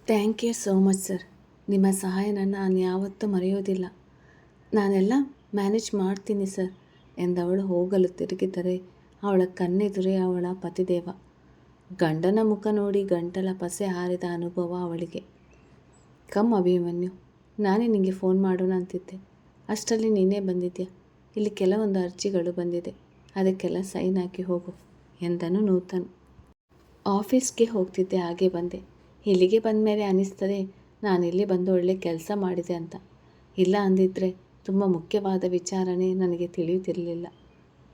Thank you so much sir. ನಿಮ್ಮ ಸಹಾಯನ ನಾನು ಯಾವತ್ತೂ ಮರೆಯೋದಿಲ್ಲ. ನಾನೆಲ್ಲ ಮ್ಯಾನೇಜ್ ಮಾಡ್ತೀನಿ ಸರ್ ಎಂದವಳು ಹೋಗಲು ತಿರುಗಿದರೆ ಅವಳ ಕಣ್ಣೆದುರೇ ಅವಳ ಪತಿದೇವ. ಗಂಡನ ಮುಖ ನೋಡಿ ಗಂಟಲ ಪಸೆ ಹಾರಿದ ಅನುಭವ ಅವಳಿಗೆ. ಕಮ್ ಅಭಿಮನ್ಯು, ನಾನೇ ನಿನಗೆ ಫೋನ್ ಮಾಡೋಣ ಅಂತಿದ್ದೆ. ಅಷ್ಟರಲ್ಲಿ ನೀನೇ ಬಂದಿದ್ಯಾ. ಇಲ್ಲಿ ಕೆಲವೊಂದು ಅರ್ಜಿಗಳು ಬಂದಿದೆ, ಅದಕ್ಕೆಲ್ಲ ಸೈನ್ ಹಾಕಿ ಹೋಗು ಎಂದನು ನೂತನ್. ಆಫೀಸ್ಗೆ ಹೋಗ್ತಿದ್ದೆ, ಹಾಗೆ ಬಂದೆ. ಇಲ್ಲಿಗೆ ಬಂದ ಮೇಲೆ ಅನ್ನಿಸ್ತದೆ ನಾನಿಲ್ಲಿ ಬಂದು ಒಳ್ಳೆ ಕೆಲಸ ಮಾಡಿದೆ ಅಂತ. ಇಲ್ಲ ಅಂದಿದ್ದರೆ ತುಂಬ ಮುಖ್ಯವಾದ ವಿಚಾರನೇ ನನಗೆ ತಿಳಿಯುತ್ತಿರಲಿಲ್ಲ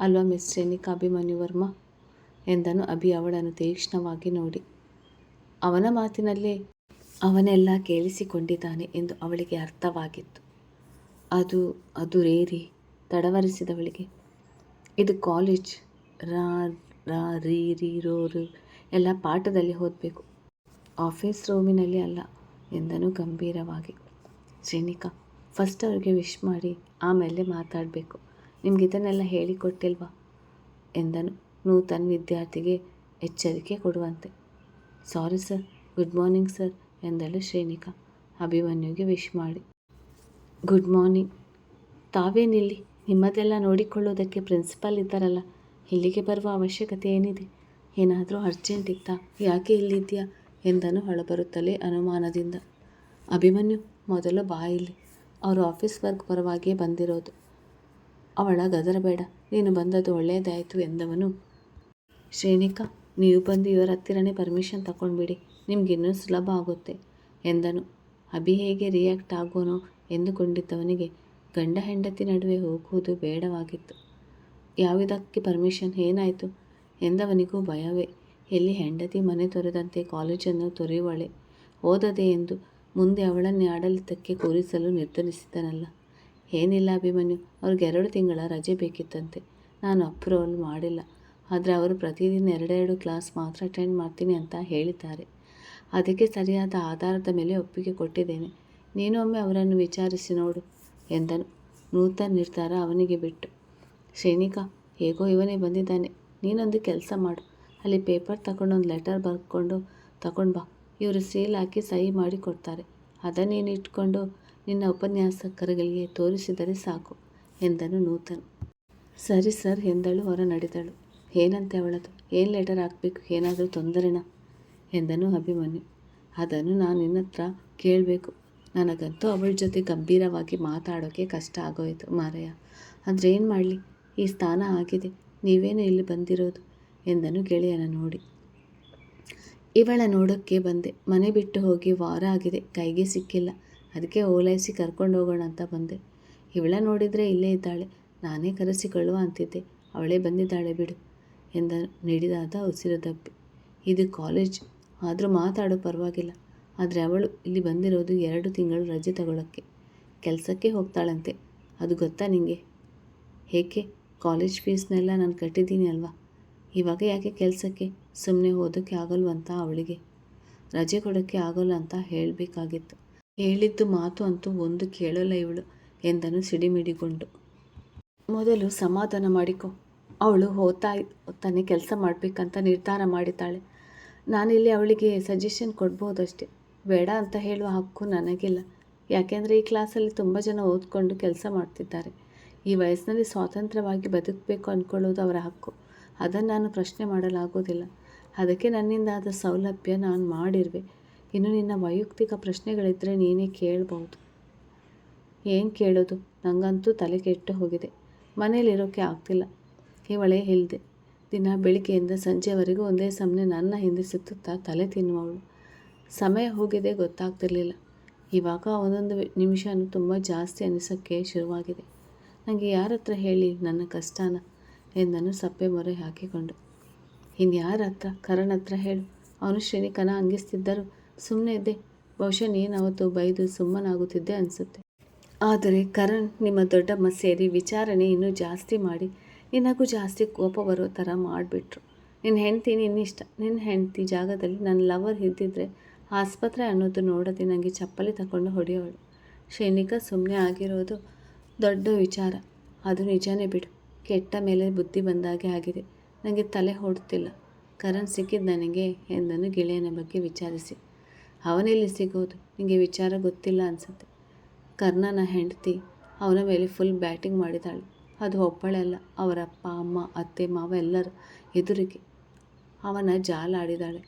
ಅಲ್ವಾ ಮಿಸ್ ರೇಣಿಕಾ ಅಭಿಮನ್ಯು ವರ್ಮ ಎಂದನು ಅಭಿ ಅವಳನ್ನು ತೀಕ್ಷ್ಣವಾಗಿ ನೋಡಿ. ಅವನ ಮಾತಿನಲ್ಲೇ ಅವನೆಲ್ಲ ಕೇಳಿಸಿಕೊಂಡಿದ್ದಾನೆ ಎಂದು ಅವಳಿಗೆ ಅರ್ಥವಾಗಿತ್ತು. ಅದು ಅದು ರೇರಿ ತಡವರಿಸಿದವಳಿಗೆ. ಇದು ಕಾಲೇಜ್, ರಾ ರಾ ರೀ ರೀ ರೋ ರು ಎಲ್ಲ ಪಾಠದಲ್ಲಿ ಓದಬೇಕು, ಆಫೀಸ್ ರೂಮಿನಲ್ಲಿ ಅಲ್ಲ ಎಂದನು ಗಂಭೀರವಾಗಿ. ಶ್ರೇಣಿಕಾ, ಫಸ್ಟ್ ಅವ್ರಿಗೆ ವಿಶ್ ಮಾಡಿ ಆಮೇಲೆ ಮಾತಾಡಬೇಕು. ನಿಮ್ಗೆ ಇದನ್ನೆಲ್ಲ ಹೇಳಿಕೊಟ್ಟಿಲ್ವಾ ಎಂದನು ನೂತನ್ ವಿದ್ಯಾರ್ಥಿಗೆ ಎಚ್ಚರಿಕೆ ಕೊಡುವಂತೆ. Sorry sir, good morning sir ಎಂದಳು ಶ್ರೇಣಿಕಾ ಅಭಿಮನ್ಯುಗೆ ವಿಶ್ ಮಾಡಿ. Good morning. ತಾವೇನಿಲ್ಲಿ? ನಿಮ್ಮದೆಲ್ಲ ನೋಡಿಕೊಳ್ಳೋದಕ್ಕೆ ಪ್ರಿನ್ಸಿಪಾಲ್ ಇದ್ದಾರಲ್ಲ, ಇಲ್ಲಿಗೆ ಬರುವ ಅವಶ್ಯಕತೆ ಏನಿದೆ? ಏನಾದರೂ ಅರ್ಜೆಂಟ್ ಇತ್ತಾ? ಯಾಕೆ ಇಲ್ಲಿದ್ಯಾ ಎಂದನು ಹೊಳಬರುತ್ತಲೇ ಅನುಮಾನದಿಂದ. ಅಭಿಮನ್ಯು, ಮೊದಲು ಬಾಯಿಲಿ. ಅವರು ಆಫೀಸ್ ವರ್ಕ್ ಪರವಾಗಿಯೇ ಬಂದಿರೋದು. ಅವಳ ಗದರಬೇಡ, ನೀನು ಬಂದದ್ದು ಒಳ್ಳೆಯದಾಯಿತು ಎಂದವನು. ಶ್ರೇಣಿಕಾ, ನೀವು ಬಂದು ಇವರ ಹತ್ತಿರನೇ ಪರ್ಮಿಷನ್ ತಗೊಂಡ್ಬಿಡಿ, ನಿಮಗಿನ್ನೂ ಸುಲಭ ಆಗುತ್ತೆ ಎಂದನು. ಅಭಿ ಹೇಗೆ ರಿಯಾಕ್ಟ್ ಆಗೋನೋ ಎಂದುಕೊಂಡಿದ್ದವನಿಗೆ ಗಂಡ ಹೆಂಡತಿ ನಡುವೆ ಹೋಗುವುದು ಬೇಡವಾಗಿತ್ತು. ಯಾವುದಕ್ಕೆ ಪರ್ಮಿಷನ್, ಏನಾಯಿತು ಎಂದವನಿಗೂ ಭಯವೇ. ಎಲ್ಲಿ ಹೆಂಡತಿ ಮನೆ ತೊರೆದಂತೆ ಕಾಲೇಜನ್ನು ತೊರೆಯುವಳೆ, ಓದದೆ ಎಂದು ಮುಂದೆ ಅವಳನ್ನೇ ಆಡಳಿತಕ್ಕೆ ಕೂರಿಸಲು ನಿರ್ಧರಿಸಿದನಲ್ಲ. ಏನಿಲ್ಲ ಅಭಿಮನ್ಯು, ಅವ್ರಿಗೆ 2 ತಿಂಗಳ ರಜೆ ಬೇಕಿತ್ತಂತೆ. ನಾನು ಅಪ್ರೂವಲ್ ಮಾಡಿಲ್ಲ, ಆದರೆ ಅವರು ಪ್ರತಿದಿನ 2 ಕ್ಲಾಸ್ ಮಾತ್ರ ಅಟೆಂಡ್ ಮಾಡ್ತೀನಿ ಅಂತ ಹೇಳಿದ್ದಾರೆ. ಅದಕ್ಕೆ ಸರಿಯಾದ ಆಧಾರದ ಮೇಲೆ ಒಪ್ಪಿಗೆ ಕೊಟ್ಟಿದ್ದೇನೆ. ನೀನು ಒಮ್ಮೆ ಅವರನ್ನು ವಿಚಾರಿಸಿ ನೋಡು ಎಂದನು. ನೂತನ್ ನಿರ್ಧಾರ ಅವನಿಗೆ ಬಿಟ್ಟು. ಶ್ರೇಣಿಕಾ, ಹೇಗೋ ಇವನೇ ಬಂದಿದ್ದಾನೆ, ನೀನೊಂದು ಕೆಲಸ ಮಾಡು, ಅಲ್ಲಿ ಪೇಪರ್ ತಗೊಂಡು ಒಂದು ಲೆಟರ್ ಬರ್ಕೊಂಡು ತಗೊಂಡು ಬಾ. ಇವರು ಸೀಲ್ ಹಾಕಿ ಸಹಿ ಮಾಡಿ ಕೊಡ್ತಾರೆ. ಅದನ್ನು ನೀನು ಇಟ್ಕೊಂಡು ನಿನ್ನ ಉಪನ್ಯಾಸಕರಿಗೆ ತೋರಿಸಿದರೆ ಸಾಕು ಎಂದನು ನೂತನ್. ಸರಿ ಸರ್ ಎಂದಳು ಹೊರ ನಡೆದಳು. ಏನಂತೆ ಅವಳದು? ಏನು ಲೆಟರ್ ಹಾಕಬೇಕು? ಏನಾದರೂ ತೊಂದರೆನಾ ಎಂದನು ಅಭಿಮನ್ಯು. ಅದನ್ನು ನಾನು ನಿನ್ನ ಹತ್ರ ಕೇಳಬೇಕು. ನನಗಂತೂ ಅವಳ ಜೊತೆ ಗಂಭೀರವಾಗಿ ಮಾತಾಡೋಕ್ಕೆ ಕಷ್ಟ ಆಗೋಯಿತು ಮಾರಯ್ಯ. ಅಂದರೆ ಏನು ಮಾಡಲಿ, ಈ ಸ್ಥಾನ ಆಗಿದೆ, ನೀವೇನು ಇಲ್ಲಿ ಬಂದಿರೋದು ಎಂದನು ಗೆಳೆಯನ ನೋಡಿ. ಇವಳ ನೋಡೋಕ್ಕೆ ಬಂದೆ, ಮನೆ ಬಿಟ್ಟು ಹೋಗಿ ವಾರ ಆಗಿದೆ, ಕೈಗೆ ಸಿಕ್ಕಿಲ್ಲ, ಅದಕ್ಕೆ ಓಲೈಸಿ ಕರ್ಕೊಂಡು ಹೋಗೋಣ ಅಂತ ಬಂದೆ. ಇವಳ ನೋಡಿದರೆ ಇಲ್ಲೇ ಇದ್ದಾಳೆ, ನಾನೇ ಕರೆಸಿಕೊಳ್ಳುವ ಅಂತಿದ್ದೆ, ಅವಳೇ ಬಂದಿದ್ದಾಳೆ ಬಿಡು ಎಂದನು ನಿಡಿದಾದ ಉಸಿರು ದಬ್ಬಿ. ಇದು ಕಾಲೇಜ್, ಆದರೂ ಮಾತಾಡೋ ಪರವಾಗಿಲ್ಲ, ಆದರೆ ಅವಳು ಇಲ್ಲಿ ಬಂದಿರೋದು 2 ತಿಂಗಳು ರಜೆ ತಗೊಳ್ಳೋಕ್ಕೆ. ಕೆಲಸಕ್ಕೆ ಹೋಗ್ತಾಳಂತೆ, ಅದು ಗೊತ್ತಾ ನಿಂಗೆ? ಏಕೆ? ಕಾಲೇಜ್ ಫೀಸ್ನೆಲ್ಲ ನಾನು ಕಟ್ಟಿದ್ದೀನಿ ಅಲ್ವಾ, ಇವಾಗ ಯಾಕೆ ಕೆಲಸಕ್ಕೆ? ಸುಮ್ಮನೆ ಓದೋಕ್ಕೆ ಆಗಲ್ವಂತ ಅವಳಿಗೆ, ರಜೆ ಕೊಡೋಕ್ಕೆ ಆಗೋಲ್ಲ ಅಂತ ಹೇಳಬೇಕಾಗಿತ್ತು. ಹೇಳಿದ್ದು ಮಾತು ಅಂತೂ ಒಂದು ಕೇಳೋಲ್ಲ ಇವಳು ಎಂದನು ಸಿಡಿಮಿಡಿಗೊಂಡು. ಮೊದಲು ಸಮಾಧಾನ ಮಾಡಿಕೊ, ಅವಳು ಓದ್ತಾನೆ ಕೆಲಸ ಮಾಡಬೇಕಂತ ನಿರ್ಧಾರ ಮಾಡಿದ್ದಾಳೆ. ನಾನಿಲ್ಲಿ ಅವಳಿಗೆ ಸಜೆಷನ್ ಕೊಡ್ಬೋದಷ್ಟೆ, ಬೇಡ ಅಂತ ಹೇಳುವ ಹಕ್ಕು ನನಗಿಲ್ಲ. ಯಾಕೆಂದರೆ ಈ ಕ್ಲಾಸಲ್ಲಿ ತುಂಬ ಜನ ಓದ್ಕೊಂಡು ಕೆಲಸ ಮಾಡ್ತಿದ್ದಾರೆ. ಈ ವಯಸ್ಸಿನಲ್ಲಿ ಸ್ವಾತಂತ್ರ್ಯವಾಗಿ ಬದುಕಬೇಕು ಅಂದ್ಕೊಳ್ಳೋದು ಅವರ ಹಕ್ಕು, ಅದನ್ನು ನಾನು ಪ್ರಶ್ನೆ ಮಾಡಲಾಗೋದಿಲ್ಲ. ಅದಕ್ಕೆ ನನ್ನಿಂದಾದ ಸೌಲಭ್ಯ ನಾನು ಮಾಡಿರುವೆ. ಇನ್ನು ನಿನ್ನ ವೈಯಕ್ತಿಕ ಪ್ರಶ್ನೆಗಳಿದ್ದರೆ ನೀನೇ ಕೇಳ್ಬೋದು. ಏನು ಕೇಳೋದು? ನನಗಂತೂ ತಲೆ ಕೆಟ್ಟು ಹೋಗಿದೆ, ಮನೇಲಿರೋಕ್ಕೆ ಆಗ್ತಿಲ್ಲ. ಇವಳೇ ಇಲ್ಲದೆ ದಿನ ಬೆಳಿಗ್ಗೆಯಿಂದ ಸಂಜೆವರೆಗೂ ಒಂದೇ ಸಮನೆ ನನ್ನ ಹಿಂದೆ ಸುತ್ತುತ್ತಾ ತಲೆ ತಿನ್ನುವವಳು. ಸಮಯ ಹೋಗಿದೆ ಗೊತ್ತಾಗ್ತಿರ್ಲಿಲ್ಲ, ಇವಾಗ ಒಂದೊಂದು ನಿಮಿಷನೂ ತುಂಬ ಜಾಸ್ತಿ ಅನಿಸೋಕ್ಕೆ ಶುರುವಾಗಿದೆ. ನನಗೆ ಯಾರ ಹತ್ರ ಹೇಳಿ ನನ್ನ ಕಷ್ಟನ ಎಂದನು ಸಪ್ಪೆ ಮೊರೆ ಹಾಕಿಕೊಂಡು. ಇನ್ಯಾರ ಹತ್ರ? ಕರಣ್ ಹತ್ರ ಹೇಳು, ಅವನು ಶ್ರೇಣಿಕನ ಅಂಗಿಸ್ತಿದ್ದರು ಸುಮ್ಮನೆ ಇದ್ದೆ, ಬಹುಶಃ ನೀನು ಅವತ್ತು ಬೈದು ಸುಮ್ಮನಾಗುತ್ತಿದ್ದೆ ಅನಿಸುತ್ತೆ. ಆದರೆ ಕರಣ್ ನಿಮ್ಮ ದೊಡ್ಡಮ್ಮ ಸೇರಿ ವಿಚಾರಣೆ ಇನ್ನೂ ಜಾಸ್ತಿ ಮಾಡಿ ನಿನಗೂ ಜಾಸ್ತಿ ಕೋಪ ಬರೋ ಥರ ಮಾಡಿಬಿಟ್ರು. ನಿನ್ನ ಹೆಂಡ್ತಿ ನಿನ್ನಿಷ್ಟ, ನಿನ್ನ ಹೆಂಡ್ತಿ ಜಾಗದಲ್ಲಿ ನನ್ನ ಲವರ್ ಇದ್ದಿದ್ರೆ ಆಸ್ಪತ್ರೆ ಅನ್ನೋದು ನೋಡದೆ ನನಗೆ ಚಪ್ಪಲಿ ತಗೊಂಡು ಹೊಡೆಯೋಳು. ಶ್ರೇಣಿಕಾ ಸುಮ್ಮನೆ ಆಗಿರೋದು ದೊಡ್ಡ ವಿಚಾರ, ಅದು ನಿಜನೇ ಬಿಡು. ಕೆಟ್ಟ ಮೇಲೆ ಬುದ್ಧಿ ಬಂದಾಗೆ ಆಗಿದೆ, ನನಗೆ ತಲೆ ಹೊಡ್ತಿಲ್ಲ. ಕರಣ್ ಸಿಕ್ಕಿದ್ದು ನನಗೆ ಎಂದನು ಗೆಳೆಯನ ಬಗ್ಗೆ ವಿಚಾರಿಸಿ. ಅವನೆಲ್ಲಿ ಸಿಗೋದು? ನಿಮಗೆ ವಿಚಾರ ಗೊತ್ತಿಲ್ಲ ಅನಿಸುತ್ತೆ. ಕರ್ಣನ ಹೆಂಡತಿ ಅವನ ಮೇಲೆ ಫುಲ್ ಬ್ಯಾಟಿಂಗ್ ಮಾಡಿದಾಳೆ. ಅದು ಒಬ್ಬಳೇ ಅಲ್ಲ, ಅವರ ಅಪ್ಪ ಅಮ್ಮ ಅತ್ತೆ ಮಾವ ಎಲ್ಲರ ಎದುರಿಗೆ ಅವನ ಜಾಲಾಡಿದಾಳೆ.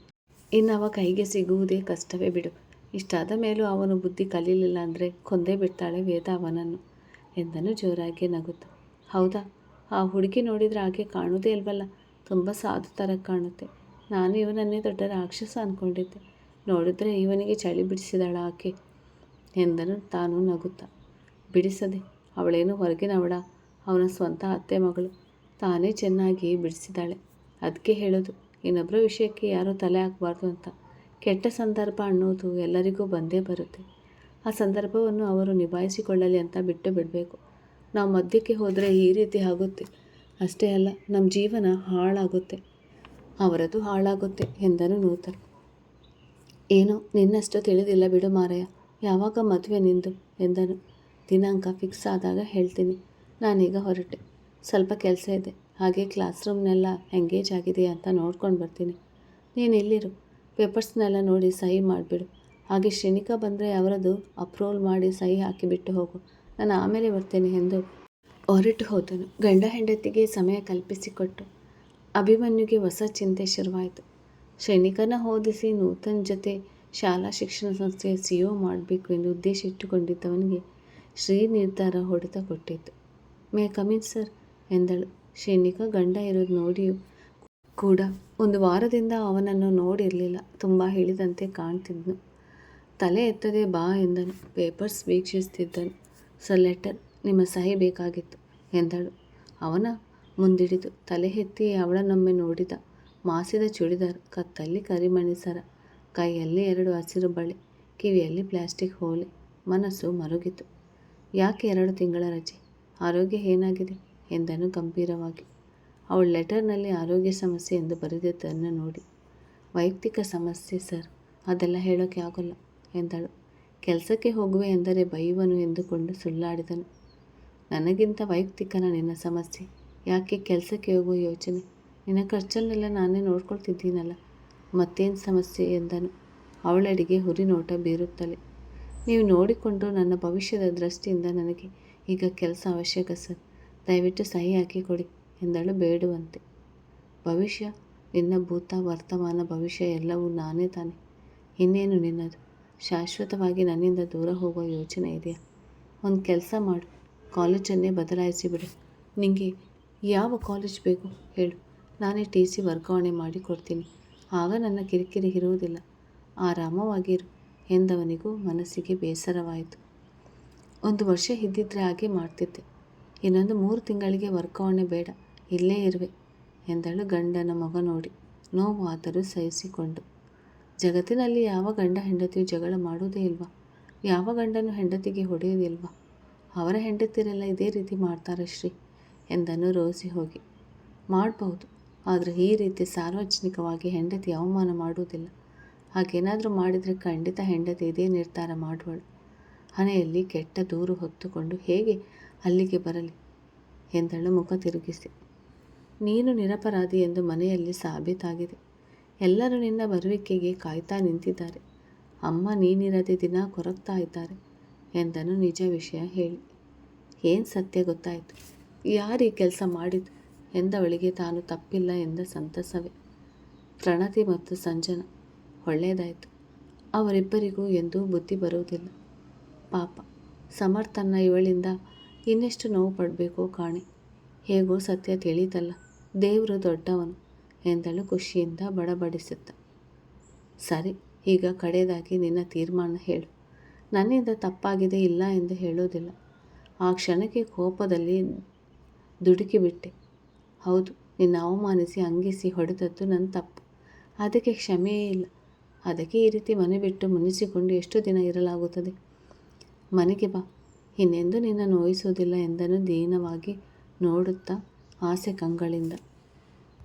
ಇನ್ನು ಅವ ಕೈಗೆ ಸಿಗುವುದೇ ಕಷ್ಟವೇ ಬಿಡು. ಇಷ್ಟಾದ ಮೇಲೂ ಅವನು ಬುದ್ಧಿ ಕಲೀಲಿಲ್ಲ ಅಂದರೆ ಕೊಂದೇ ಬಿಡ್ತಾಳೆ ವೇದ ಅವನನ್ನು ಎಂದನು ಜೋರಾಗಿ ನಗುತ್ತ. ಹೌದಾ? ಆ ಹುಡುಗಿ ನೋಡಿದರೆ ಹಾಗೆ ಕಾಣೋದೇ ಇಲ್ವಲ್ಲ, ತುಂಬ ಸಾಧು ಥರ ಕಾಣುತ್ತೆ. ನಾನು ಇವನನ್ನೇ ದೊಡ್ಡ ರಾಕ್ಷಸ ಅಂದ್ಕೊಂಡಿದ್ದೆ. ನೋಡಿದ್ರೆ ಇವನಿಗೆ ಚಳಿ ಬಿಡಿಸಿದಾಳ ಆಕೆ ಎಂದನು ತಾನು ನಗುತ್ತಾ. ಬಿಡಿಸದೆ, ಅವಳೇನು ಹೊರಗಿನವಳ, ಅವನ ಸ್ವಂತ ಅತ್ತೆ ಮಗಳು. ತಾನೇ ಚೆನ್ನಾಗಿ ಬಿಡಿಸಿದಾಳೆ. ಅದಕ್ಕೆ ಹೇಳೋದು, ಇನ್ನೊಬ್ಬರ ವಿಷಯಕ್ಕೆ ಯಾರೂ ತಲೆ ಹಾಕಬಾರ್ದು ಅಂತ. ಕೆಟ್ಟ ಸಂದರ್ಭ ಅನ್ನೋದು ಎಲ್ಲರಿಗೂ ಬಂದೇ ಬರುತ್ತೆ. ಆ ಸಂದರ್ಭವನ್ನು ಅವರು ನಿಭಾಯಿಸಿಕೊಳ್ಳಲಿ ಅಂತ ಬಿಟ್ಟು ಬಿಡಬೇಕು. ನಾವು ಮಧ್ಯಕ್ಕೆ ಹೋದರೆ ಈ ರೀತಿ ಆಗುತ್ತೆ. ಅಷ್ಟೇ ಅಲ್ಲ, ನಮ್ಮ ಜೀವನ ಹಾಳಾಗುತ್ತೆ, ಅವರದು ಹಾಳಾಗುತ್ತೆ ಎಂದನು ನೂತನ್. ಏನೋ ನಿನ್ನಷ್ಟು ತಿಳಿದಿಲ್ಲ ಬಿಡು ಮಾರಯ್ಯ. ಯಾವಾಗ ಮದುವೆ ನಿಂದು ಎಂದನು. ದಿನಾಂಕ ಫಿಕ್ಸ್ ಆದಾಗ ಹೇಳ್ತೀನಿ. ನಾನೀಗ ಹೊರಟೆ, ಸ್ವಲ್ಪ ಕೆಲಸ ಇದೆ. ಹಾಗೆ ಕ್ಲಾಸ್ ರೂಮ್ನೆಲ್ಲ ಎಂಗೇಜ್ ಆಗಿದೆ ಅಂತ ನೋಡ್ಕೊಂಡು ಬರ್ತೀನಿ. ನೀನು ಇಲ್ಲಿರು, ಪೇಪರ್ಸ್ನೆಲ್ಲ ನೋಡಿ ಸಹಿ ಮಾಡಿಬಿಡು. ಹಾಗೆ ಶ್ರೇಣಿಕಾ ಬಂದರೆ ಅವರದು ಅಪ್ರೂವಲ್ ಮಾಡಿ ಸಹಿ ಹಾಕಿಬಿಟ್ಟು ಹೋಗು. ನಾನು ಆಮೇಲೆ ಬರ್ತೇನೆ ಎಂದು ಹೊರಟು ಹೋದನು. ಗಂಡ ಹೆಂಡತಿಗೆ ಸಮಯ ಕಲ್ಪಿಸಿಕೊಟ್ಟು ಅಭಿಮನ್ಯುಗೆ ಹೊಸ ಚಿಂತೆ ಶುರುವಾಯಿತು. ಶ್ರೇಣಿಕನ ಓದಿಸಿ ನೂತನ್ ಜೊತೆ ಶಾಲಾ ಶಿಕ್ಷಣ ಸಂಸ್ಥೆಯ CO ಮಾಡಬೇಕು ಎಂದು ಉದ್ದೇಶ ಇಟ್ಟುಕೊಂಡಿದ್ದವನಿಗೆ ಶ್ರೀ ನಿರ್ಧಾರ ಹೊಡೆತ ಕೊಟ್ಟಿತ್ತು. ಮೇ ಕಮಿನ್ ಸರ್ ಎಂದಳು. ಶ್ರೇಣಿಕಾ ಗಂಡ ಇರೋದು ನೋಡಿಯೂ ಕೂಡ ಒಂದು ವಾರದಿಂದ ಅವನನ್ನು ನೋಡಿರಲಿಲ್ಲ. ತುಂಬ ಹೇಳಿದಂತೆ ಕಾಣ್ತಿದ್ನು. ತಲೆ ಎತ್ತದೆ ಬಾ ಎಂದನು. ಪೇಪರ್ಸ್ ವೀಕ್ಷಿಸ್ತಿದ್ದನು. ಸರ್, ಲೆಟರ್, ನಿಮ್ಮ ಸಹಿ ಬೇಕಾಗಿತ್ತು ಎಂದಳು. ಅವನ ಮುಂದಿಡಿದು ತಲೆ ಎತ್ತಿ ಅವಳನ್ನೊಮ್ಮೆ ನೋಡಿದ. ಮಾಸಿದ ಚೂಡಿದಾರ್, ಕತ್ತಲ್ಲಿ ಕರಿಮಣಿ ಸರ, ಕೈಯಲ್ಲಿ 2 ಹಸಿರು ಬಳೆ, ಕಿವಿಯಲ್ಲಿ ಪ್ಲಾಸ್ಟಿಕ್ ಓಲೆ. ಮನಸ್ಸು ಮರುಗಿತು. ಯಾಕೆ 2 ತಿಂಗಳ ರಜೆ? ಆರೋಗ್ಯ ಏನಾಗಿದೆ ಎಂದನು ಗಂಭೀರವಾಗಿ. ಅವಳ ಲೆಟರ್ನಲ್ಲಿ ಆರೋಗ್ಯ ಸಮಸ್ಯೆ ಎಂದು ಬರೆದಿದ್ದನ್ನು ನೋಡಿ, ವೈಯಕ್ತಿಕ ಸಮಸ್ಯೆ ಸರ್, ಅದೆಲ್ಲ ಹೇಳೋಕ್ಕೆ ಆಗೋಲ್ಲ ಎಂದಳು. ಕೆಲಸಕ್ಕೆ ಹೋಗುವೆ ಎಂದರೆ ಬೈಯುವನು ಎಂದುಕೊಂಡು ಸುಳ್ಳಾಡಿದನು. ನನಗಿಂತ ವೈಯಕ್ತಿಕನ ನಿನ್ನ ಸಮಸ್ಯೆ? ಯಾಕೆ ಕೆಲಸಕ್ಕೆ ಹೋಗುವ ಯೋಚನೆ? ನಿನ್ನ ಖರ್ಚನ್ನೆಲ್ಲ ನಾನೇ ನೋಡ್ಕೊಳ್ತಿದ್ದೀನಲ್ಲ, ಮತ್ತೇನು ಸಮಸ್ಯೆ ಎಂದನು ಅವಳೆಡೆಗೆ ಹುರಿ ನೋಟ ಬೀರುತ್ತಲೇ. ನೀವು ನೋಡಿಕೊಂಡು ನನ್ನ ಭವಿಷ್ಯದ ದೃಷ್ಟಿಯಿಂದ ನನಗೆ ಈಗ ಕೆಲಸ ಅವಶ್ಯಕ ಸರ್, ದಯವಿಟ್ಟು ಸಹಿ ಹಾಕಿ ಕೊಡಿ ಎಂದಳು ಬೇಡುವಂತೆ. ಭವಿಷ್ಯ? ನಿನ್ನ ಭೂತ, ವರ್ತಮಾನ, ಭವಿಷ್ಯ ಎಲ್ಲವೂ ನಾನೇ ತಾನೆ. ಇನ್ನೇನು ನಿನ್ನದು? ಶಾಶ್ವತವಾಗಿ ನನ್ನಿಂದ ದೂರ ಹೋಗುವ ಯೋಚನೆ ಇದೆಯಾ? ಒಂದು ಕೆಲಸ ಮಾಡು, ಕಾಲೇಜನ್ನೇ ಬದಲಾಯಿಸಿಬಿಡು. ನಿಮಗೆ ಯಾವ ಕಾಲೇಜ್ ಬೇಕು ಹೇಳು, ನಾನೇ TC ವರ್ಗಾವಣೆ ಮಾಡಿ ಕೊಡ್ತೀನಿ. ಆಗ ನನ್ನ ಕಿರಿಕಿರಿ ಇರುವುದಿಲ್ಲ. ಆರಾಮವಾಗಿರು ಎಂದವನಿಗೂ ಮನಸ್ಸಿಗೆ ಬೇಸರವಾಯಿತು. 1 ವರ್ಷ ಇದ್ದಿದ್ರೆ ಹಾಗೆ ಮಾಡ್ತಿದ್ದೆ. ಇನ್ನೊಂದು 3 ತಿಂಗಳಿಗೆ ವರ್ಗಾವಣೆ ಬೇಡ, ಇಲ್ಲೇ ಇರುವೆ ಎಂದಳು ಗಂಡನ ಮೊಗ ನೋಡಿ. ನೋವು ಆದರೂ ಸಹಿಸಿಕೊಂಡು. ಜಗತ್ತಿನಲ್ಲಿ ಯಾವ ಗಂಡ ಹೆಂಡತಿಯು ಜಗಳ ಮಾಡುವುದೇ ಇಲ್ವಾ? ಯಾವ ಗಂಡನು ಹೆಂಡತಿಗೆ ಹೊಡೆಯುವುದಿಲ್ವಾ? ಅವರ ಹೆಂಡತಿರೆಲ್ಲ ಇದೇ ರೀತಿ ಮಾಡ್ತಾರೆ ಶ್ರೀ ಎಂದನು ರೋಸಿ ಹೋಗಿ. ಮಾಡಬಹುದು, ಆದರೆ ಈ ರೀತಿ ಸಾರ್ವಜನಿಕವಾಗಿ ಹೆಂಡತಿ ಅವಮಾನ ಮಾಡುವುದಿಲ್ಲ. ಹಾಗೇನಾದರೂ ಮಾಡಿದರೆ ಖಂಡಿತ ಹೆಂಡತಿ ಇದೇ ನಿರ್ಧಾರ ಮಾಡುವಳು. ಹಣೆಯಲ್ಲಿ ಕೆಟ್ಟ ದೂರು ಹೊತ್ತುಕೊಂಡು ಹೇಗೆ ಅಲ್ಲಿಗೆ ಬರಲಿ ಎಂದಳು ಮುಖ ತಿರುಗಿಸಿ. ನೀನು ನಿರಪರಾಧಿ ಎಂದು ಮನೆಯಲ್ಲಿ ಸಾಬೀತಾಗಿದೆ. ಎಲ್ಲರೂ ನಿನ್ನ ಬರುವಿಕೆಗೆ ಕಾಯ್ತಾ ನಿಂತಿದ್ದಾರೆ. ಅಮ್ಮ ನೀನಿರದೆ ದಿನ ಕೊರಗ್ತಾ ಇದ್ದಾರೆ ಎಂದನು ನಿಜ ವಿಷಯ ಹೇಳಿ. ಏನು ಸತ್ಯ ಗೊತ್ತಾಯಿತು? ಯಾರು ಈ ಕೆಲಸ ಮಾಡಿದ್ದು ಎಂದವಳಿಗೆ ತಾನು ತಪ್ಪಿಲ್ಲ ಎಂದ ಸಂತಸವೇ. ಪ್ರಣತಿ ಮತ್ತು ಸಂಜನಾ. ಒಳ್ಳೆಯದಾಯಿತು. ಅವರಿಬ್ಬರಿಗೂ ಎಂದೂ ಬುದ್ಧಿ ಬರುವುದಿಲ್ಲ. ಪಾಪ ಸಮರ್ಥನ ಇವಳಿಂದ ಇನ್ನೆಷ್ಟು ನೋವು ಪಡಬೇಕೋ ಕಾಣೆ. ಹೇಗೋ ಸತ್ಯ ತಿಳಿದಲ್ಲ, ದೇವರು ದೊಡ್ಡವನು ಎಂದಳು ಖುಷಿಯಿಂದ ಬಡಬಡಿಸುತ್ತ. ಸರಿ, ಈಗ ಕಡೆಯದಾಗಿ ನಿನ್ನ ತೀರ್ಮಾನ ಹೇಳು. ನನ್ನಿಂದ ತಪ್ಪಾಗಿದೆ ಇಲ್ಲ ಎಂದು ಹೇಳೋದಿಲ್ಲ. ಆ ಕ್ಷಣಕ್ಕೆ ಕೋಪದಲ್ಲಿ ದುಡುಕಿಬಿಟ್ಟೆ. ಹೌದು, ನಿನ್ನ ಅವಮಾನಿಸಿ ಅಂಗಿಸಿ ಹೊಡೆದದ್ದು ನನ್ನ ತಪ್ಪು. ಅದಕ್ಕೆ ಕ್ಷಮೆಯೇ ಇಲ್ಲ. ಅದಕ್ಕೆ ಈ ರೀತಿ ಮನೆ ಬಿಟ್ಟು ಮುನಿಸಿಕೊಂಡು ಎಷ್ಟು ದಿನ ಇರಲಾಗುತ್ತದೆ? ಮನೆಗೆ ಬಾ, ಇನ್ನೆಂದೂ ನಿನ್ನ ನೋಯಿಸುವುದಿಲ್ಲ ಎಂದನು ದೀನವಾಗಿ ನೋಡುತ್ತಾ ಆಸೆ ಕಂಗಳಿಂದ.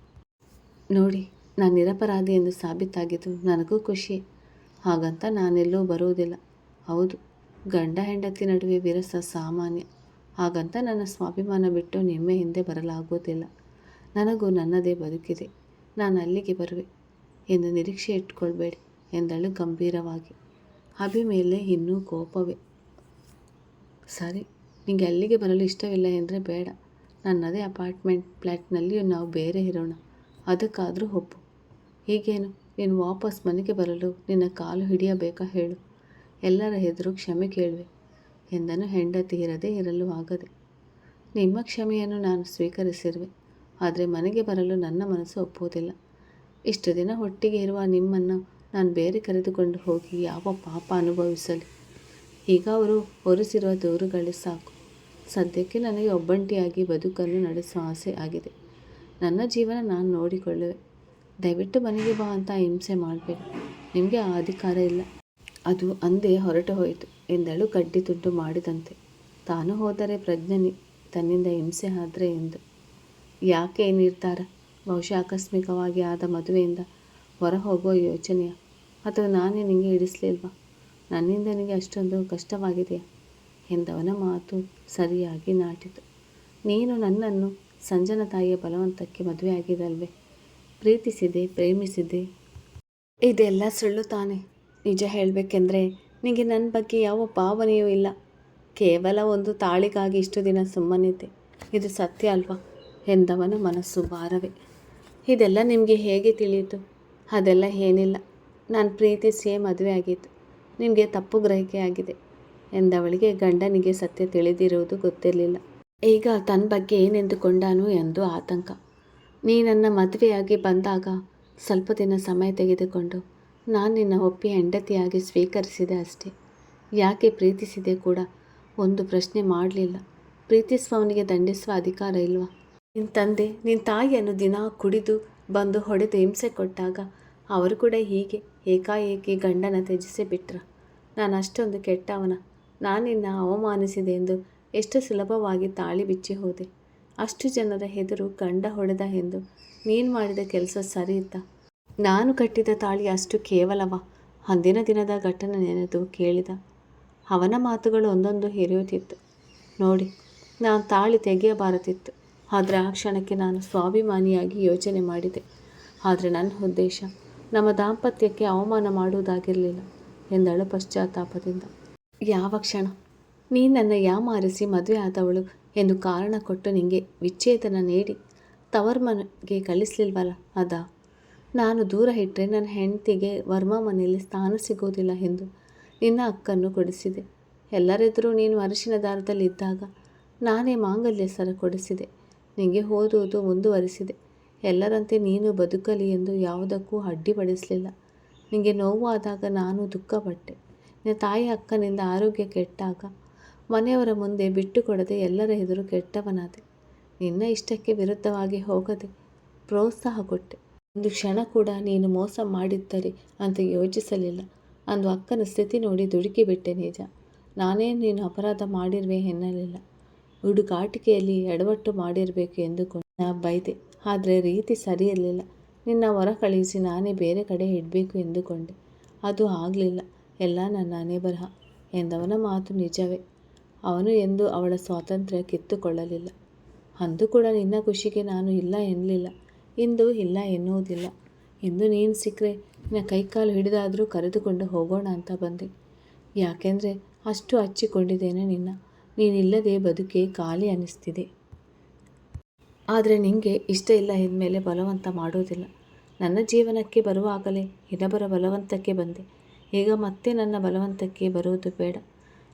ನೋಡಿ, ನಾನು ನಿರಪರಾಧಿ ಎಂದು ಸಾಬೀತಾಗಿದ್ದು ನನಗೂ ಖುಷಿಯೇ. ಹಾಗಂತ ನಾನೆಲ್ಲೂ ಬರುವುದಿಲ್ಲ. ಹೌದು, ಗಂಡ ಹೆಂಡತಿ ನಡುವೆ ವಿರಸ ಸಾಮಾನ್ಯ. ಹಾಗಂತ ನನ್ನ ಸ್ವಾಭಿಮಾನ ಬಿಟ್ಟು ನಿಮ್ಮ ಹಿಂದೆ ಬರಲಾಗುವುದಿಲ್ಲ. ನನಗೂ ನನ್ನದೇ ಬದುಕಿದೆ. ನಾನು ಅಲ್ಲಿಗೆ ಬರುವೆ ಎಂದು ನಿರೀಕ್ಷೆ ಇಟ್ಕೊಳ್ಬೇಡಿ ಎಂದಳು ಗಂಭೀರವಾಗಿ. ಅಭಿ ಮೇಲೆ ಇನ್ನೂ ಕೋಪವೇ. ಸರಿ, ನಿಂಗೆ ಅಲ್ಲಿಗೆ ಬರಲು ಇಷ್ಟವಿಲ್ಲ ಎಂದರೆ ಬೇಡ, ನನ್ನದೇ ಫ್ಲ್ಯಾಟ್ನಲ್ಲಿ ನಾವು ಬೇರೆ ಇರೋಣ, ಅದಕ್ಕಾದರೂ ಒಪ್ಪು. ಹೀಗೇನು ನೀನು ವಾಪಸ್ ಮನೆಗೆ ಬರಲು ನಿನ್ನ ಕಾಲು ಹಿಡಿಯಬೇಕಾ ಹೇಳು, ಎಲ್ಲರ ಎದುರು ಕ್ಷಮೆ ಕೇಳುವೆ ಎಂದನು ಹೆಂಡತಿ ಇರದೇ ಇರಲು ಆಗದೆ. ನಿಮ್ಮ ಕ್ಷಮೆಯನ್ನು ನಾನು ಸ್ವೀಕರಿಸಿರುವೆ, ಆದರೆ ಮನೆಗೆ ಬರಲು ನನ್ನ ಮನಸ್ಸು ಒಪ್ಪುವುದಿಲ್ಲ. ಇಷ್ಟು ದಿನ ಒಟ್ಟಿಗೆ ಇರುವ ನಿಮ್ಮನ್ನು ನಾನು ಬೇರೆ ಕರೆದುಕೊಂಡು ಹೋಗಿ ಯಾವ ಪಾಪ ಅನುಭವಿಸಲಿ. ಈಗ ಅವರು ಹೊರಿಸಿರುವ ದೂರುಗಳೇ ಸಾಕು. ಸದ್ಯಕ್ಕೆ ನನಗೆ ಒಬ್ಬಂಟಿಯಾಗಿ ಬದುಕನ್ನು ನಡೆಸುವ ಆಸೆ ಆಗಿದೆ. ನನ್ನ ಜೀವನ ನಾನು ನೋಡಿಕೊಳ್ಳುವೆ. ದಯವಿಟ್ಟು ಮನೆಗೆ ಬಾ ಅಂತ ಹಿಂಸೆ ಮಾಡಬೇಡಿ, ನಿಮಗೆ ಆ ಅಧಿಕಾರ ಇಲ್ಲ. ಅದು ಅಂದೇ ಹೊರಟು ಹೋಯಿತು ಎಂದಳು ಕಡ್ಡಿ ತುಂಡು ಮಾಡಿದಂತೆ. ತಾನು ಹೋದರೆ ಪ್ರಜ್ಞೆ ತನ್ನಿಂದ ಹಿಂಸೆ ಆದರೆ ಎಂದು. ಯಾಕೆ ಈ ನಿರ್ಧಾರ? ಬಹುಶಃ ಆಕಸ್ಮಿಕವಾಗಿ ಆದ ಮದುವೆಯಿಂದ ಹೊರ ಹೋಗುವ ಯೋಚನೆಯ, ಅಥವಾ ನಾನೇ ನಿನಗೆ ಹಿಡಿಸಲಿಲ್ವಾ? ನನ್ನಿಂದ ನಿನಗೆ ಅಷ್ಟೊಂದು ಕಷ್ಟವಾಗಿದೆಯಾ ಎಂದವನ ಮಾತು ಸರಿಯಾಗಿ ನಾಟಿತು. ನೀನು ನನ್ನನ್ನು ಸಂಜನ ತಾಯಿಯ ಬಲವಂತಕ್ಕೆ ಮದುವೆಯಾಗಿದ್ದಲ್ವೇ? ಪ್ರೇಮಿಸಿದೆ. ಇದೆಲ್ಲ ಸುಳ್ಳು ತಾನೆ? ನಿಜ ಹೇಳಬೇಕೆಂದ್ರೆ ನಿನಗೆ ನನ್ನ ಬಗ್ಗೆ ಯಾವ ಭಾವನೆಯೂ ಇಲ್ಲ. ಕೇವಲ ಒಂದು ತಾಳಿಗಾಗಿ ಇಷ್ಟು ದಿನ ಸುಮ್ಮನಿದ್ದೆ. ಇದು ಸತ್ಯ ಅಲ್ವಾ ಎಂದವನ ಮನಸ್ಸು ಭಾರವೇ. ಇದೆಲ್ಲ ನಿಮಗೆ ಹೇಗೆ ತಿಳಿಯಿತು? ಅದೆಲ್ಲ ಏನಿಲ್ಲ, ನಾನು ಪ್ರೀತಿಸಿಯೇ ಮದುವೆ ಆಗಿತ್ತು. ನಿಮಗೆ ತಪ್ಪು ಗ್ರಹಿಕೆ ಆಗಿದೆ ಎಂದವಳಿಗೆ ಗಂಡನಿಗೆ ಸತ್ಯ ತಿಳಿದಿರುವುದು ಗೊತ್ತಿರಲಿಲ್ಲ. ಈಗ ತನ್ನ ಬಗ್ಗೆ ಏನೆಂದುಕೊಂಡಾನು ಎಂದು ಆತಂಕ. ನೀ ನನ್ನ ಮದುವೆಯಾಗಿ ಬಂದಾಗ ಸ್ವಲ್ಪ ದಿನ ಸಮಯ ತೆಗೆದುಕೊಂಡು ನಾನು ನಿನ್ನ ಒಪ್ಪಿ ಹೆಂಡತಿಯಾಗಿ ಸ್ವೀಕರಿಸಿದೆ ಅಷ್ಟೇ. ಯಾಕೆ ಪ್ರೀತಿಸಿದೆ ಕೂಡ ಒಂದು ಪ್ರಶ್ನೆ ಮಾಡಲಿಲ್ಲ. ಪ್ರೀತಿಸುವವನಿಗೆ ದಂಡಿಸುವ ಅಧಿಕಾರ ಇಲ್ವಾ? ನಿನ್ನ ತಂದೆ ನಿನ್ನ ತಾಯಿಯನ್ನು ದಿನ ಕುಡಿದು ಬಂದು ಹೊಡೆದು ಹಿಂಸೆ ಕೊಟ್ಟಾಗ ಅವರು ಕೂಡ ಹೀಗೆ ಏಕಾಏಕಿ ಗಂಡನ ತ್ಯಜಿಸಿ ಬಿಟ್ರ? ನಾನು ಅಷ್ಟೊಂದು ಕೆಟ್ಟವನ? ನಾನು ನಿನ್ನ ಅವಮಾನಿಸಿದೆ ಎಂದು ಎಷ್ಟು ಸುಲಭವಾಗಿ ತಾಳಿ ಬಿಚ್ಚಿ ಹೋದೆ. ಅಷ್ಟು ಜನರ ಎದುರು ಗಂಡ ಹೊಡೆದ ಎಂದು ನೀನು ಮಾಡಿದ ಕೆಲಸ ಸರಿ ಇತ್ತಾ? ನಾನು ಕಟ್ಟಿದ ತಾಳಿ ಅಷ್ಟು ಕೇವಲವಾ? ಅಂದಿನ ದಿನದ ಘಟನೆ ನೆನೆದು ಕೇಳಿದ. ಅವನ ಮಾತುಗಳು ಒಂದೊಂದು ಹಿರಿಯುತ್ತಿತ್ತು. ನೋಡಿ, ನಾನು ತಾಳಿ ತೆಗೆಯಬಾರದಿತ್ತು, ಆದರೆ ಆ ಕ್ಷಣಕ್ಕೆ ನಾನು ಸ್ವಾಭಿಮಾನಿಯಾಗಿ ಯೋಚನೆ ಮಾಡಿದೆ. ಆದರೆ ನನ್ನ ಉದ್ದೇಶ ನಮ್ಮ ದಾಂಪತ್ಯಕ್ಕೆ ಅವಮಾನ ಮಾಡುವುದಾಗಿರಲಿಲ್ಲ ಎಂದಳು ಪಶ್ಚಾತ್ತಾಪದಿಂದ. ಯಾವ ಕ್ಷಣ? ನೀನು ನನ್ನ ಯಾಮಾರಿಸಿ ಮದುವೆ ಆದವಳು ಎಂದು ಕಾರಣ ಕೊಟ್ಟು ನಿನಗೆ ವಿಚ್ಛೇದನ ನೀಡಿ ತವರು ಮನೆಗೆ ಕಳಿಸ್ಲಿಲ್ವಲ್ಲ ಅದಾ? ನಾನು ದೂರ ಇಟ್ಟರೆ ನನ್ನ ಹೆಂಡತಿಗೆ ವರ್ಮ ಮನೆಯಲ್ಲಿ ಸ್ಥಾನ ಸಿಗೋದಿಲ್ಲ ಎಂದು ನಿನ್ನ ಹಕ್ಕನ್ನು ಕೊಡಿಸಿದೆ. ಎಲ್ಲರೆದುರು ನೀನು ಅರಿಶಿನ ದಾರದಲ್ಲಿ ಇದ್ದಾಗ ನಾನೇ ಮಾಂಗಲ್ಯ ಸರ ಕೊಡಿಸಿದೆ. ನಿನಗೆ ಓದುವುದು ಮುಂದುವರಿಸಿದೆ. ಎಲ್ಲರಂತೆ ನೀನು ಬದುಕಲಿ ಎಂದು ಯಾವುದಕ್ಕೂ ಅಡ್ಡಿಪಡಿಸಲಿಲ್ಲ. ನಿನಗೆ ನೋವಾದಾಗ ನಾನು ದುಃಖಪಟ್ಟೆ. ನಿನ್ನ ತಾಯಿ ಅಕ್ಕನಿಂದ ಆರೋಗ್ಯ ಕೆಟ್ಟಾಗ ಮನೆಯವರ ಮುಂದೆ ಬಿಟ್ಟುಕೊಡದೆ ಎಲ್ಲರ ಎದುರು ಕೆಟ್ಟವನಾದೆ. ನಿನ್ನ ಇಷ್ಟಕ್ಕೆ ವಿರುದ್ಧವಾಗಿ ಹೋಗದೆ ಪ್ರೋತ್ಸಾಹ ಕೊಟ್ಟೆ. ಒಂದು ಕ್ಷಣ ಕೂಡ ನೀನು ಮೋಸ ಮಾಡಿದ್ದರೆ ಅಂತ ಯೋಚಿಸಲಿಲ್ಲ. ಅಂದು ಅಕ್ಕನ ಸ್ಥಿತಿ ನೋಡಿ ದುಡುಕಿಬಿಟ್ಟೆ ನಿಜ. ನಾನೇನು ನೀನು ಅಪರಾಧ ಮಾಡಿರುವೆ ಎನ್ನಲಿಲ್ಲ. ಹುಡುಗಾಟಿಕೆಯಲ್ಲಿ ಎಡವಟ್ಟು ಮಾಡಿರಬೇಕು ಎಂದುಕೊಂಡು ನಾ ಬೈದೆ. ಆದರೆ ರೀತಿ ಸರಿಯಿರಲಿಲ್ಲ. ನಿನ್ನ ಹೊರ ಕಳುಹಿಸಿ ನಾನೇ ಬೇರೆ ಕಡೆ ಇಡಬೇಕು ಎಂದುಕೊಂಡೆ. ಅದು ಆಗಲಿಲ್ಲ. ಎಲ್ಲ ನನ್ನ ಹಣೆಬರಹ ಎಂದವನ ಮಾತು ನಿಜವೇ. ಅವನು ಎಂದು ಅವಳ ಸ್ವಾತಂತ್ರ್ಯ ಕಿತ್ತುಕೊಳ್ಳಲಿಲ್ಲ. ಅಂದು ಕೂಡ ನಿನ್ನ ಖುಷಿಗೆ ನಾನು ಇಲ್ಲ ಎನ್ನಲಿಲ್ಲ. ಇಂದು ಇಲ್ಲ ಎನ್ನುವುದಿಲ್ಲ. ಇಂದು ನೀನು ಸಿಕ್ಕರೆ ನಿನ್ನ ಕೈಕಾಲು ಹಿಡಿದಾದರೂ ಕರೆದುಕೊಂಡು ಹೋಗೋಣ ಅಂತ ಬಂದೆ. ಯಾಕೆಂದರೆ ಅಷ್ಟು ಹಚ್ಚಿಕೊಂಡಿದ್ದೇನೆ ನಿನ್ನ. ನೀನಿಲ್ಲದೆ ಬದುಕೆ ಖಾಲಿ ಅನ್ನಿಸ್ತಿದೆ. ಆದರೆ ನಿನಗೆ ಇಷ್ಟ ಇಲ್ಲ ಎಂದಮೇಲೆ ಬಲವಂತ ಮಾಡೋದಿಲ್ಲ. ನನ್ನ ಜೀವನಕ್ಕೆ ಬರುವಾಗಲೇ ಇನ್ನೊಬ್ಬರ ಬಲವಂತಕ್ಕೆ ಬಂದೆ. ಈಗ ಮತ್ತೆ ನನ್ನ ಬಲವಂತಕ್ಕೆ ಬರುವುದು ಬೇಡ.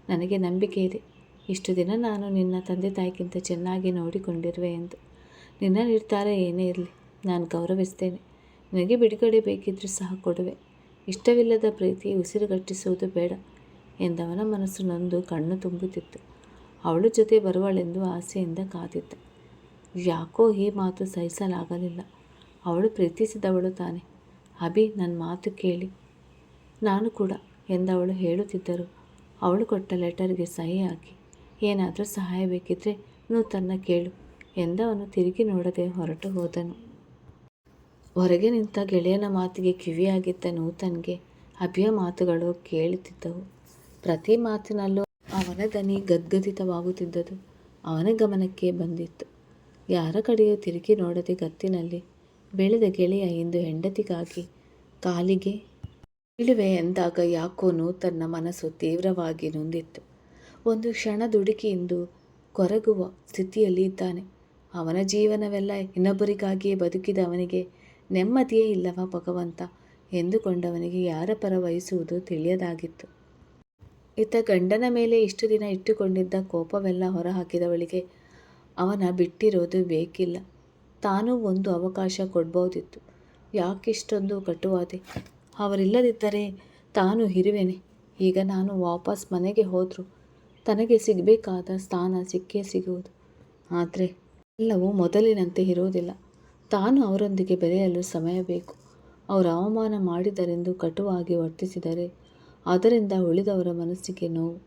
ನನಗೆ ನಂಬಿಕೆ ಇದೆ, ಇಷ್ಟು ದಿನ ನಾನು ನಿನ್ನ ತಂದೆ ತಾಯಿಗಿಂತ ಚೆನ್ನಾಗಿ ನೋಡಿಕೊಂಡಿರುವೆ ಎಂದು. ನಿನ್ನ ನಿರ್ಧಾರ ಏನೇ ಇರಲಿ ನಾನು ಗೌರವಿಸ್ತೇನೆ. ನಿನಗೆ ಬಿಡುಗಡೆ ಬೇಕಿದ್ದರೂ ಸಹ ಕೊಡುವೆ. ಇಷ್ಟವಿಲ್ಲದ ಪ್ರೀತಿ ಉಸಿರುಗಟ್ಟಿಸುವುದು ಬೇಡ ಎಂದವನ ಮನಸ್ಸು ನೊಂದು ಕಣ್ಣು ತುಂಬುತ್ತಿತ್ತು. ಅವಳ ಜೊತೆ ಬರುವಳೆಂದು ಆಸೆಯಿಂದ ಕಾದಿದ್ದ. ಯಾಕೋ ಈ ಮಾತು ಸಹಿಸಲಾಗಲಿಲ್ಲ. ಅವಳು ಪ್ರೀತಿಸಿದವಳು ತಾನೆ. ಅಭಿ ನನ್ನ ಮಾತು ಕೇಳಿ ನಾನು ಕೂಡ ಎಂದವಳು ಹೇಳುತ್ತಿದ್ದರು. ಅವಳು ಕೊಟ್ಟ ಲೆಟರ್ಗೆ ಸಹಿ ಹಾಕಿ, ಏನಾದರೂ ಸಹಾಯ ಬೇಕಿದ್ದರೆ ನೂತನ್ನ ಕೇಳು ಎಂದವನು ತಿರುಗಿ ನೋಡದೆ ಹೊರಟು ಹೋದನು. ಹೊರಗೆ ನಿಂತ ಗೆಳೆಯನ ಮಾತಿಗೆ ಕಿವಿಯಾಗಿದ್ದ ನೂತನ್ಗೆ ಅಭಿಯ ಮಾತುಗಳು ಕೇಳುತ್ತಿದ್ದವು. ಪ್ರತಿ ಮಾತಿನಲ್ಲೂ ಅವನ ದನಿ ಗದ್ಗದಿತವಾಗುತ್ತಿದ್ದುದು ಅವನ ಗಮನಕ್ಕೆ ಬಂದಿತ್ತು. ಯಾರ ಕಡೆಯೂ ತಿರುಗಿ ನೋಡದೆ ಗತ್ತಿನಲ್ಲಿ ಬೆಳೆದ ಗೆಳೆಯ ಇಂದು ಹೆಂಡತಿಗಾಗಿ ಕಾಲಿಗೆ ಇಳುವೆ ಎಂದಾಗ ಯಾಕೋನೂ ತನ್ನ ಮನಸ್ಸು ತೀವ್ರವಾಗಿ ನೊಂದಿತ್ತು. ಒಂದು ಕ್ಷಣ ದುಡುಕಿಯಿಂದ ಕೊರಗುವ ಸ್ಥಿತಿಯಲ್ಲಿ ಇದ್ದಾನೆ. ಅವನ ಜೀವನವೆಲ್ಲ ಇನ್ನೊಬ್ಬರಿಗಾಗಿಯೇ ಬದುಕಿದ ಅವನಿಗೆ ನೆಮ್ಮದಿಯೇ ಇಲ್ಲವ ಭಗವಂತ ಎಂದುಕೊಂಡವನಿಗೆ ಯಾರ ಪರ ವಹಿಸುವುದು ತಿಳಿಯದಾಗಿತ್ತು. ಇತ್ತ ಗಂಡನ ಮೇಲೆ ಇಷ್ಟು ದಿನ ಇಟ್ಟುಕೊಂಡಿದ್ದ ಕೋಪವೆಲ್ಲ ಹೊರಹಾಕಿದವಳಿಗೆ ಅವನ ಬಿಟ್ಟಿರೋದು ಬೇಕಿಲ್ಲ. ತಾನೂ ಒಂದು ಅವಕಾಶ ಕೊಡ್ಬೋದಿತ್ತು. ಯಾಕಿಷ್ಟೊಂದು ಕಟುವಾದೆ? ಅವರಿಲ್ಲದಿದ್ದರೆ ತಾನು ಇರುವೆನೆ. ಈಗ ನಾನು ವಾಪಸ್ ಮನೆಗೆ ಹೋದರೂ ತನಗೆ ಸಿಗಬೇಕಾದ ಸ್ಥಾನ ಸಿಕ್ಕೇ ಸಿಗುವುದು. ಆದರೆ ಎಲ್ಲವೂ ಮೊದಲಿನಂತೆ ಇರುವುದಿಲ್ಲ. ತಾನು ಅವರೊಂದಿಗೆ ಬೆರೆಯಲು ಸಮಯ ಬೇಕು. ಅವರು ಅವಮಾನ ಮಾಡಿದರೆಂದು ಕಟುವಾಗಿ ವರ್ತಿಸಿದರೆ ಅದರಿಂದ ಉಳಿದವರ ಮನಸ್ಸಿಗೆ ನೋವು.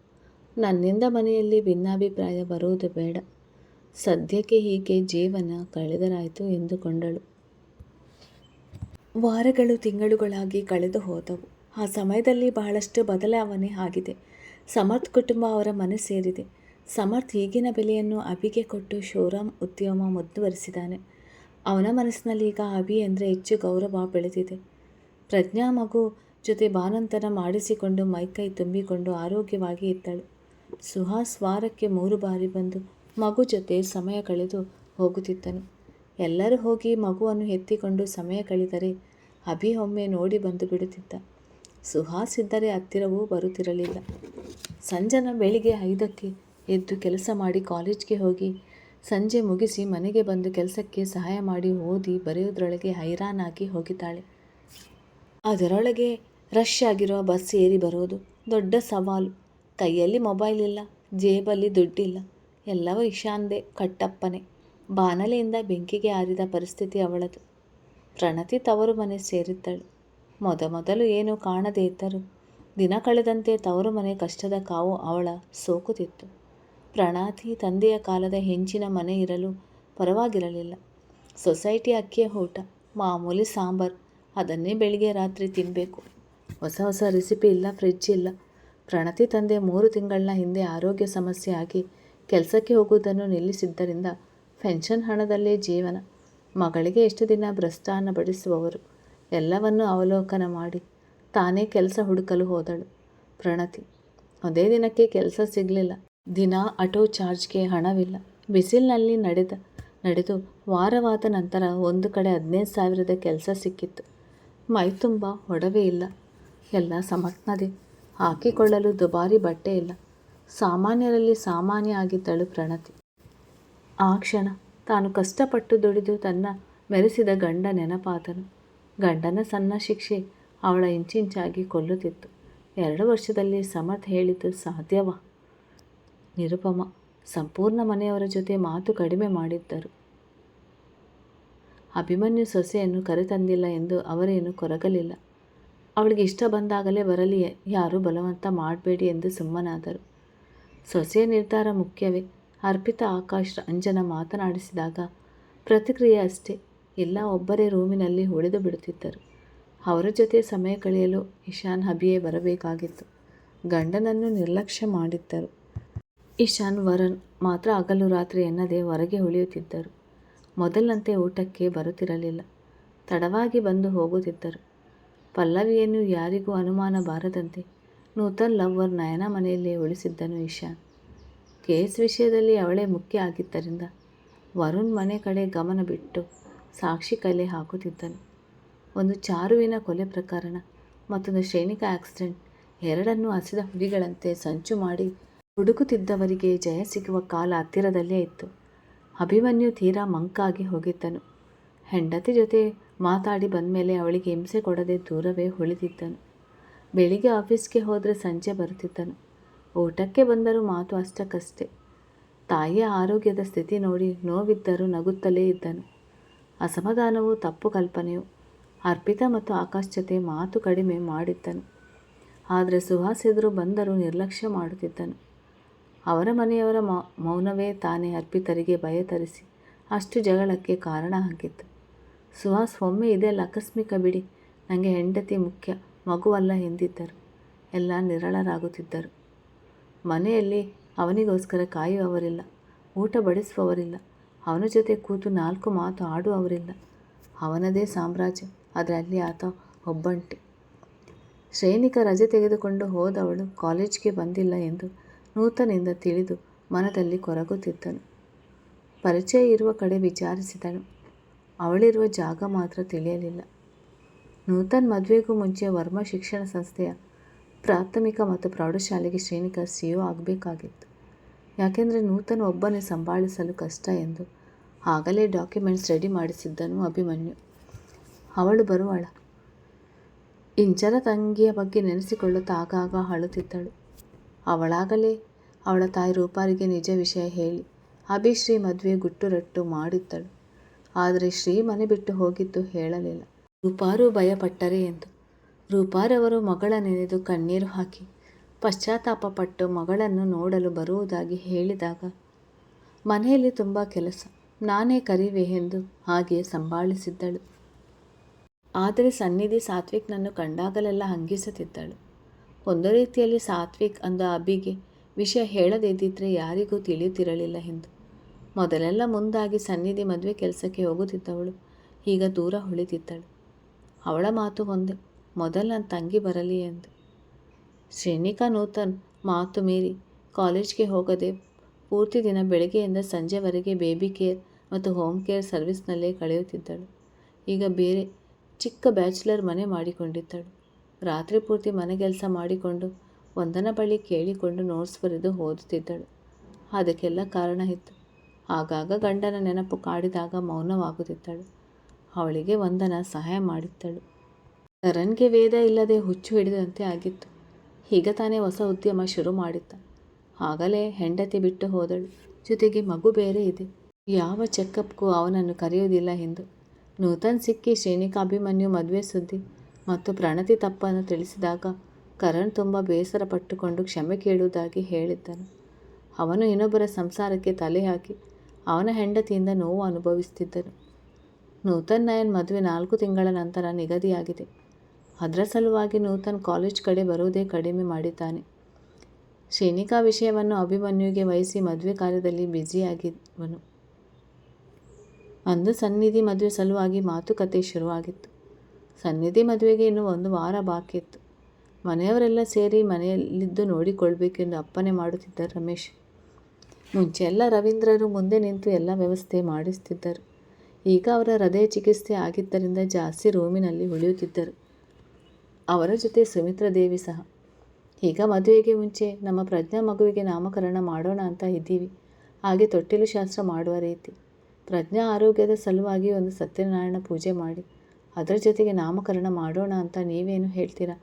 ನನ್ನಿಂದ ಮನೆಯಲ್ಲಿ ಭಿನ್ನಾಭಿಪ್ರಾಯ ಬರುವುದು ಬೇಡ. ಸದ್ಯಕ್ಕೆ ಹೀಗೆ ಜೀವನ ಕಳೆದರಾಯಿತು ಎಂದುಕೊಂಡಳು. ವಾರಗಳು ತಿಂಗಳುಗಳಾಗಿ ಕಳೆದು ಹೋದವು. ಆ ಸಮಯದಲ್ಲಿ ಬಹಳಷ್ಟು ಬದಲಾವಣೆ ಆಗಿದೆ. ಸಮರ್ಥ್ ಕುಟುಂಬ ಅವರ ಮನೆ ಸೇರಿದೆ. ಸಮರ್ಥ್ ಈಗಿನ ಬೆಲೆಯನ್ನು ಅಭಿಗೆ ಕೊಟ್ಟು ಶೋರಾಮ್ ಉದ್ಯಮ ಮುಂದುವರಿಸಿದ್ದಾನೆ. ಅವನ ಮನಸ್ಸಿನಲ್ಲಿ ಈಗ ಅಭಿ ಅಂದರೆ ಹೆಚ್ಚು ಗೌರವ ಬೆಳೆದಿದೆ. ಪ್ರಜ್ಞಾ ಮಗು ಜೊತೆ ಬಾನಂತನ ಮಾಡಿಸಿಕೊಂಡು ಮೈಕೈ ತುಂಬಿಕೊಂಡು ಆರೋಗ್ಯವಾಗಿ ಇದ್ದಳು. ಸುಹಾಸ್ ವಾರಕ್ಕೆ 3 ಬಾರಿ ಬಂದು ಮಗು ಜೊತೆ ಸಮಯ ಕಳೆದು ಹೋಗುತ್ತಿದ್ದನು. ಎಲ್ಲರೂ ಹೋಗಿ ಮಗುವನ್ನು ಎತ್ತಿಕೊಂಡು ಸಮಯ ಕಳೆದರೆ ಅಭಿ ಒಮ್ಮೆ ನೋಡಿ ಬಂದು ಬಿಡುತ್ತಿದ್ದ. ಸುಹಾಸ್ ಇದ್ದರೆ ಹತ್ತಿರವೂ ಬರುತ್ತಿರಲಿಲ್ಲ. ಸಂಜನಾ ಬೆಳಿಗ್ಗೆ 5ಕ್ಕೆ ಎದ್ದು ಕೆಲಸ ಮಾಡಿ ಕಾಲೇಜ್ಗೆ ಹೋಗಿ ಸಂಜೆ ಮುಗಿಸಿ ಮನೆಗೆ ಬಂದು ಕೆಲಸಕ್ಕೆ ಸಹಾಯ ಮಾಡಿ ಓದಿ ಬರೆಯೋದ್ರೊಳಗೆ ಹೈರಾಣಾಗಿ ಹೋಗಿದ್ದಾಳೆ. ಅದರೊಳಗೆ ರಶ್ ಆಗಿರುವ ಬಸ್ ಏರಿ ಬರೋದು ದೊಡ್ಡ ಸವಾಲು. ಕೈಯಲ್ಲಿ ಮೊಬೈಲ್ ಇಲ್ಲ, ಜೇಬಲ್ಲಿ ದುಡ್ಡಿಲ್ಲ. ಎಲ್ಲವೂ ಇಶಾನ್ದೇ ಕಟ್ಟಪ್ಪನೆ. ಬಾನಲೆಯಿಂದ ಬೆಂಕಿಗೆ ಆರಿದ ಪರಿಸ್ಥಿತಿ ಅವಳದು. ಪ್ರಣತಿ ತವರು ಮನೆ ಸೇರಿದ್ದಳು. ಮೊದಲು ಏನೂ ಕಾಣದೇ ಇದ್ದರೂ ದಿನ ಕಳೆದಂತೆ ತವರು ಮನೆ ಕಷ್ಟದ ಕಾವು ಅವಳ ಸೋಕುತ್ತಿತ್ತು. ಪ್ರಣತಿ ತಂದೆಯ ಕಾಲದ ಹೆಂಚಿನ ಮನೆ ಇರಲು ಪರವಾಗಿರಲಿಲ್ಲ. ಸೊಸೈಟಿ ಅಕ್ಕಿಯ ಊಟ, ಮಾಮೂಲಿ ಸಾಂಬಾರ್, ಅದನ್ನೇ ಬೆಳಿಗ್ಗೆ ರಾತ್ರಿ ತಿನ್ನಬೇಕು. ಹೊಸ ರೆಸಿಪಿ ಇಲ್ಲ, ಫ್ರಿಡ್ಜ್ ಇಲ್ಲ. ಪ್ರಣತಿ ತಂದೆ 3 ತಿಂಗಳ ಹಿಂದೆ ಆರೋಗ್ಯ ಸಮಸ್ಯೆ ಆಗಿ ಕೆಲಸಕ್ಕೆ ಹೋಗುವುದನ್ನು ನಿಲ್ಲಿಸಿದ್ದರಿಂದ ಪೆನ್ಷನ್ ಹಣದಲ್ಲೇ ಜೀವನ. ಮಗಳಿಗೆ ಎಷ್ಟು ದಿನ ಭ್ರಷ್ಟಾನ್ನ ಬಡಿಸುವವರು ಎಲ್ಲವನ್ನೂ ಅವಲೋಕನ ಮಾಡಿ ತಾನೇ ಕೆಲಸ ಹುಡುಕಲು ಹೋದಳು ಪ್ರಣತಿ. ಒಂದೇ ದಿನಕ್ಕೆ ಕೆಲಸ ಸಿಗಲಿಲ್ಲ. ದಿನ ಆಟೋ ಚಾರ್ಜ್ಗೆ ಹಣವಿಲ್ಲ. ಬಿಸಿಲಿನಲ್ಲಿ ನಡೆದು ವಾರವಾದ ನಂತರ ಒಂದು ಕಡೆ 15,000ದ ಕೆಲಸ ಸಿಕ್ಕಿತ್ತು. ಮೈ ತುಂಬ ಒಡವೆ ಇಲ್ಲ. ಎಲ್ಲ ಸಮರ್ಥನದೇ. ಹಾಕಿಕೊಳ್ಳಲು ದುಬಾರಿ ಬಟ್ಟೆ ಇಲ್ಲ. ಸಾಮಾನ್ಯರಲ್ಲಿ ಸಾಮಾನ್ಯ ಆಗಿದ್ದಳು ಪ್ರಣತಿ. ಆ ಕ್ಷಣ ತಾನು ಕಷ್ಟಪಟ್ಟು ದುಡಿದು ತನ್ನ ಮೆರೆಸಿದ ಗಂಡ ನೆನಪಾದನು. ಗಂಡನ ಸಣ್ಣ ಶಿಕ್ಷೆ ಅವಳ ಇಂಚಿಂಚಾಗಿ ಕೊಲ್ಲುತ್ತಿತ್ತು. 2 ವರ್ಷದಲ್ಲಿ ಸಮರ್ಥ್ ಹೇಳಿದ್ದು ಸಾಧ್ಯವಾ? ನಿರುಪಮ ಸಂಪೂರ್ಣ ಮನೆಯವರ ಜೊತೆ ಮಾತು ಕಡಿಮೆ ಮಾಡಿದ್ದರು. ಅಭಿಮನ್ಯು ಸೊಸೆಯನ್ನು ಕರೆತಂದಿಲ್ಲ ಎಂದು ಅವರೇನು ಕೊರಗಲಿಲ್ಲ. ಅವಳಿಗೆ ಇಷ್ಟ ಬಂದಾಗಲೇ ಬರಲಿ, ಯಾರೂ ಬಲವಂತ ಮಾಡಬೇಡಿ ಎಂದು ಸುಮ್ಮನಾದರು. ಸೊಸೆಯ ನಿರ್ಧಾರ ಮುಖ್ಯವೇ? ಅರ್ಪಿತಾ ಆಕಾಶ್ ಅಂಜನ ಮಾತನಾಡಿಸಿದಾಗ ಪ್ರತಿಕ್ರಿಯೆ ಅಷ್ಟೇ. ಇಲ್ಲ, ಒಬ್ಬರೇ ರೂಮಿನಲ್ಲಿ ಉಳಿದು ಬಿಡುತ್ತಿದ್ದರು. ಅವರ ಜೊತೆ ಸಮಯ ಕಳೆಯಲು ಇಶಾನ್ ಅಭಿಯೇ ಬರಬೇಕಾಗಿತ್ತು. ಗಂಡನನ್ನು ನಿರ್ಲಕ್ಷ್ಯ ಮಾಡಿದ್ದರು. ಇಶಾನ್ ವರುಣ್ ಮಾತ್ರ ಹಗಲು ರಾತ್ರಿ ಎನ್ನದೆ ಹೊರಗೆ ಉಳಿಯುತ್ತಿದ್ದರು. ಮೊದಲಿನಂತೆ ಊಟಕ್ಕೆ ಬರುತ್ತಿರಲಿಲ್ಲ. ತಡವಾಗಿ ಬಂದು ಹೋಗುತ್ತಿದ್ದರು. ಪಲ್ಲವಿಯನ್ನು ಯಾರಿಗೂ ಅನುಮಾನ ಬಾರದಂತೆ ನೂತನ್ ಲವ್ವರ್ ನಯನ ಮನೆಯಲ್ಲೇ ಉಳಿಸಿದ್ದನು ಇಶಾನ್. ಕೇಸ್ ವಿಷಯದಲ್ಲಿ ಅವಳೇ ಮುಖ್ಯ ಆಗಿದ್ದರಿಂದ ವರುಣ್ ಮನೆ ಕಡೆ ಗಮನ ಬಿಟ್ಟು ಸಾಕ್ಷಿ ಕಲೆ ಹಾಕುತ್ತಿದ್ದನು. ಒಂದು ಚಾರುವಿನ ಕೊಲೆ ಪ್ರಕರಣ, ಮತ್ತೊಂದು ಸೈನಿಕ ಆಕ್ಸಿಡೆಂಟ್, ಎರಡನ್ನೂ ಹಸಿದ ಹುಲಿಗಳಂತೆ ಸಂಚು ಮಾಡಿ ಹುಡುಕುತ್ತಿದ್ದವರಿಗೆ ಜಯ ಸಿಗುವ ಕಾಲ ಹತ್ತಿರದಲ್ಲೇ ಇತ್ತು. ಅಭಿಮನ್ಯು ತೀರಾ ಮಂಕಾಗಿ ಹೋಗಿದ್ದನು. ಹೆಂಡತಿ ಜೊತೆ ಮಾತಾಡಿ ಬಂದಮೇಲೆ ಅವಳಿಗೆ ಹಿಂಸೆ ಕೊಡದೆ ದೂರವೇ ಉಳಿದಿದ್ದನು. ಬೆಳಿಗ್ಗೆ ಆಫೀಸ್ಗೆ ಹೋದರೆ ಸಂಜೆ ಬರುತ್ತಿದ್ದನು. ಊಟಕ್ಕೆ ಬಂದರೂ ಮಾತು ಅಷ್ಟಕ್ಕಷ್ಟೇ. ತಾಯಿಯ ಆರೋಗ್ಯದ ಸ್ಥಿತಿ ನೋಡಿ ನೋವಿದ್ದರೂ ನಗುತ್ತಲೇ ಇದ್ದನು. ಅಸಮಾಧಾನವೂ ತಪ್ಪು ಕಲ್ಪನೆಯೂ. ಅರ್ಪಿತಾ ಮತ್ತು ಆಕಾಶ್ ಜೊತೆ ಮಾತು ಕಡಿಮೆ ಮಾಡಿದ್ದನು. ಆದರೆ ಸುಹಾಸ್ ಎದುರು ಬಂದರೂ ನಿರ್ಲಕ್ಷ್ಯ ಮಾಡುತ್ತಿದ್ದನು. ಅವರ ಮನೆಯವರ ಮೌನವೇ ತಾನೇ ಅರ್ಪಿತರಿಗೆ ಭಯ ತರಿಸಿ ಅಷ್ಟು ಜಗಳಕ್ಕೆ ಕಾರಣ ಆಗಿತ್ತು. ಸುಹಾಸ್ ಒಮ್ಮೆ ಇದೆಲ್ಲ ಆಕಸ್ಮಿಕ ಬಿಡಿ, ನನಗೆ ಹೆಂಡತಿ ಮುಖ್ಯ, ಮಗುವಲ್ಲ ಎಂದಿದ್ದರು. ಎಲ್ಲ ನಿರಳರಾಗುತ್ತಿದ್ದರು. ಮನೆಯಲ್ಲಿ ಅವನಿಗೋಸ್ಕರ ಕಾಯುವವರಿಲ್ಲ, ಊಟ ಬಡಿಸುವವರಿಲ್ಲ, ಅವನ ಜೊತೆ ಕೂತು 4 ಮಾತು ಆಡುವವರಿಲ್ಲ. ಅವನದೇ ಸಾಮ್ರಾಜ್ಯ, ಅದರಲ್ಲಿ ಆತ ಒಬ್ಬಂಟಿ. ಶ್ರೇಣಿಕಾ ರಜೆ ತೆಗೆದುಕೊಂಡು ಹೋದವಳು ಕಾಲೇಜ್ಗೆ ಬಂದಿಲ್ಲ ಎಂದು ನೂತನಿಂದ ತಿಳಿದು ಮನದಲ್ಲಿ ಕೊರಗುತ್ತಿದ್ದನು. ಪರಿಚಯ ಇರುವ ಕಡೆ ವಿಚಾರಿಸಿದಳು. ಅವಳಿರುವ ಜಾಗ ಮಾತ್ರ ತಿಳಿಯಲಿಲ್ಲ. ನೂತನ್ ಮದುವೆಗೂ ಮುಂಚೆ ವರ್ಮಾ ಶಿಕ್ಷಣ ಸಂಸ್ಥೆಯ ಪ್ರಾಥಮಿಕ ಮತ್ತು ಪ್ರೌಢಶಾಲೆಗೆ ಶ್ರೇಣಿಕಾ CO ಆಗಬೇಕಾಗಿತ್ತು. ಯಾಕೆಂದರೆ ನೂತನ್ ಒಬ್ಬನೇ ಸಂಭಾಳಿಸಲು ಕಷ್ಟ ಎಂದು ಆಗಲೇ ಡಾಕ್ಯುಮೆಂಟ್ಸ್ ರೆಡಿ ಮಾಡಿಸಿದ್ದನು ಅಭಿಮನ್ಯು. ಅವಳು ಬರುವಳ. ಇಂಚರ ತಂಗಿಯ ಬಗ್ಗೆ ನೆನೆಸಿಕೊಳ್ಳುತ್ತಾ ಆಗಾಗ ಅಳುತ್ತಿದ್ದಳು. ಅವಳಾಗಲೇ ಅವಳ ತಾಯಿ ರೂಪಾರಿಗೆ ನಿಜ ವಿಷಯ ಹೇಳಿ ಅಭಿಶ್ರೀ ಮದುವೆ ಗುಟ್ಟುರಟ್ಟು ಮಾಡಿದ್ದಳು. ಆದರೆ ಶ್ರೀ ಮನೆ ಬಿಟ್ಟು ಹೋಗಿದ್ದು ಹೇಳಲಿಲ್ಲ. ರೂಪಾರು ಭಯಪಟ್ಟರೆ ಎಂದು. ರೂಪಾರವರು ಮಗಳ ನೆನೆದು ಕಣ್ಣೀರು ಹಾಕಿ ಪಶ್ಚಾತ್ತಾಪಪಟ್ಟು ಮಗಳನ್ನು ನೋಡಲು ಬರುವುದಾಗಿ ಹೇಳಿದಾಗ ಮನೆಯಲ್ಲಿ ತುಂಬ ಕೆಲಸ, ನಾನೇ ಕರಿವೆ ಎಂದು ಹಾಗೆಯೇ ಸಂಭಾಳಿಸಿದ್ದಳು. ಆದರೆ ಸನ್ನಿಧಿ ಸಾತ್ವಿಕ್ನನ್ನು ಕಂಡಾಗಲೆಲ್ಲ ಹಂಗಿಸುತ್ತಿದ್ದಳು. ಒಂದು ರೀತಿಯಲ್ಲಿ ಸಾತ್ವಿಕ್ ಅಂದ ಅಭಿಗೆ ವಿಷಯ ಹೇಳದೇ ಇದ್ದಿದ್ರೆ ಯಾರಿಗೂ ತಿಳಿಯುತ್ತಿರಲಿಲ್ಲ ಎಂದು. ಮೊದಲೆಲ್ಲ ಮುಂದಾಗಿ ಸನ್ನಿಧಿ ಮದುವೆ ಕೆಲಸಕ್ಕೆ ಹೋಗುತ್ತಿದ್ದವಳು ಈಗ ದೂರ ಉಳಿದಿದ್ದಳು. ಅವಳ ಮಾತು ಒಂದೇ, ಮೊದಲು ನನ್ನ ತಂಗಿ ಬರಲಿ ಎಂದು. ಶ್ರೇಣಿಕಾ ನೂತನ್ ಮಾತು ಮೀರಿ ಕಾಲೇಜ್ಗೆ ಹೋಗದೆ ಪೂರ್ತಿ ದಿನ ಬೆಳಗ್ಗೆಯಿಂದ ಸಂಜೆವರೆಗೆ ಬೇಬಿ ಕೇರ್ ಮತ್ತು ಹೋಮ್ ಕೇರ್ ಸರ್ವಿಸ್ನಲ್ಲೇ ಕಳೆಯುತ್ತಿದ್ದಳು. ಈಗ ಬೇರೆ ಚಿಕ್ಕ ಬ್ಯಾಚುಲರ್ ಮನೆ ಮಾಡಿಕೊಂಡಿದ್ದಳು. ರಾತ್ರಿ ಪೂರ್ತಿ ಮನೆಗೆಲಸ ಮಾಡಿಕೊಂಡು ವಂದನ ಬಳಿ ಕೇಳಿಕೊಂಡು ನೋಟ್ಸ್ ಬರೆದು ಓದುತ್ತಿದ್ದಳು. ಅದಕ್ಕೆಲ್ಲ ಕಾರಣ ಇತ್ತು. ಆಗಾಗ ಗಂಡನ ನೆನಪು ಕಾಡಿದಾಗ ಮೌನವಾಗುತ್ತಿದ್ದಳು. ಅವಳಿಗೆ ವಂದನ ಸಹಾಯ ಮಾಡಿದ್ದಳು. ಕರಣ್ಗೆ ವೇದ ಇಲ್ಲದೆ ಹುಚ್ಚು ಹಿಡಿದಂತೆ ಆಗಿತ್ತು. ಈಗ ತಾನೇ ಹೊಸ ಉದ್ಯಮ ಶುರು ಮಾಡಿದ್ದ. ಆಗಲೇ ಹೆಂಡತಿ ಬಿಟ್ಟು ಹೋದಳು. ಜೊತೆಗೆ ಮಗು ಬೇರೆ ಇದೆ. ಯಾವ ಚೆಕಪ್ಗೂ ಅವನನ್ನು ಕರೆಯುವುದಿಲ್ಲ ಎಂದು. ನೂತನ್ ಸಿಕ್ಕಿ ಶ್ರೇಣಿಕಾ ಅಭಿಮನ್ಯು ಮದುವೆ ಸುದ್ದಿ ಮತ್ತು ಪ್ರಣತಿ ತಪ್ಪನ್ನು ತಿಳಿಸಿದಾಗ ಕರಣ್ ತುಂಬ ಬೇಸರ ಪಟ್ಟುಕೊಂಡು ಕ್ಷಮೆ ಕೇಳುವುದಾಗಿ ಹೇಳಿದ್ದನು. ಅವನು ಇನ್ನೊಬ್ಬರ ಸಂಸಾರಕ್ಕೆ ತಲೆ ಹಾಕಿ ಅವನ ಹೆಂಡತಿಯಿಂದ ನೋವು ಅನುಭವಿಸುತ್ತಿದ್ದನು. ನೂತನ್ ನಯನ್ ಮದುವೆ 4 ತಿಂಗಳ ನಂತರ ನಿಗದಿಯಾಗಿದೆ. ಅದರ ಸಲುವಾಗಿ ನೂತನ್ ಕಾಲೇಜ್ ಕಡೆ ಬರುವುದೇ ಕಡಿಮೆ ಮಾಡಿದ್ದಾನೆ. ಶ್ರೇಣಿಕಾ ವಿಷಯವನ್ನು ಅಭಿಮನ್ಯುಗೆ ವಹಿಸಿ ಮದುವೆ ಕಾರ್ಯದಲ್ಲಿ ಬ್ಯುಸಿಯಾಗಿವನು. ಅಂದು ಸನ್ನಿಧಿ ಮದುವೆ ಸಲುವಾಗಿ ಮಾತುಕತೆ ಶುರುವಾಗಿತ್ತು. ಸನ್ನಿಧಿ ಮದುವೆಗೆ ಇನ್ನೂ 1 ವಾರ ಬಾಕಿ ಇತ್ತು. ಮನೆಯವರೆಲ್ಲ ಸೇರಿ ಮನೆಯಲ್ಲಿದ್ದು ನೋಡಿಕೊಳ್ಬೇಕೆಂದು ಅಪ್ಪಣೆ ಮಾಡುತ್ತಿದ್ದರು ರಮೇಶ್. ಮುಂಚೆ ಎಲ್ಲ ರವೀಂದ್ರರು ಮುಂದೆ ನಿಂತು ಎಲ್ಲ ವ್ಯವಸ್ಥೆ ಮಾಡಿಸ್ತಿದ್ದರು. ಈಗ ಅವರ ಹೃದಯ ಚಿಕಿತ್ಸೆ ಆಗಿದ್ದರಿಂದ ಜಾಸ್ತಿ ರೂಮಿನಲ್ಲಿ ಉಳಿಯುತ್ತಿದ್ದರು. ಅವರ ಜೊತೆ ಸುಮಿತ್ರಾದೇವಿ ಸಹ. ಈಗ ಮದುವೆಗೆ ಮುಂಚೆ ನಮ್ಮ ಪ್ರಜ್ಞಾ ಮಗುವಿಗೆ ನಾಮಕರಣ ಮಾಡೋಣ ಅಂತ ಇದ್ದೀವಿ. ಹಾಗೆ ತೊಟ್ಟಿಲು ಶಾಸ್ತ್ರ ಮಾಡುವ ರೀತಿ. ಪ್ರಜ್ಞಾ ಆರೋಗ್ಯದ ಸಲುವಾಗಿ ಒಂದು ಸತ್ಯನಾರಾಯಣ ಪೂಜೆ ಮಾಡಿ ಅದರ ಜೊತೆಗೆ ನಾಮಕರಣ ಮಾಡೋಣ ಅಂತ ನೀವೇನು ಹೇಳ್ತೀರಾ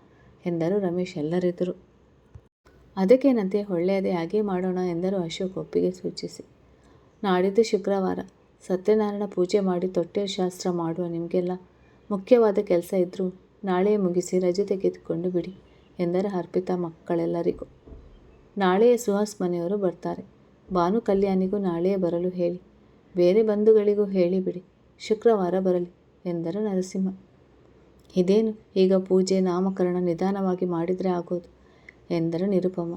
ಎಂದರು ರಮೇಶ್ ಎಲ್ಲರೆದುರು. ಅದಕ್ಕೇನಂತೆ, ಒಳ್ಳೆಯದೇ, ಹಾಗೆ ಮಾಡೋಣ ಎಂದರು ಅಶೋಕ್ ಒಪ್ಪಿಗೆ ಸೂಚಿಸಿ. ನಾಡಿದ್ದು ಶುಕ್ರವಾರ ಸತ್ಯನಾರಾಯಣ ಪೂಜೆ ಮಾಡಿ ತೊಟ್ಟಿಲು ಶಾಸ್ತ್ರ ಮಾಡುವ. ನಿಮಗೆಲ್ಲ ಮುಖ್ಯವಾದ ಕೆಲಸ ಇದ್ದರೂ ನಾಳೆಯೇ ಮುಗಿಸಿ ರಜೆ ತೆಗೆದುಕೊಂಡು ಬಿಡಿ ಎಂದರೆ ಅರ್ಪಿತಾ ಮಕ್ಕಳೆಲ್ಲರಿಗೂ. ನಾಳೆಯೇ ಸುಹಾಸ್ ಮನೆಯವರು ಬರ್ತಾರೆ. ಭಾನು ಕಲ್ಯಾಣಿಗೂ ನಾಳೆಯೇ ಬರಲು ಹೇಳಿ. ಬೇರೆ ಬಂಧುಗಳಿಗೂ ಹೇಳಿಬಿಡಿ, ಶುಕ್ರವಾರ ಬರಲಿ ಎಂದರು ನರಸಿಂಹ. ಇದೇನು ಈಗ ಪೂಜೆ ನಾಮಕರಣ ನಿಧಾನವಾಗಿ ಮಾಡಿದರೆ ಆಗೋದು ಎಂದರು ನಿರುಪಮ.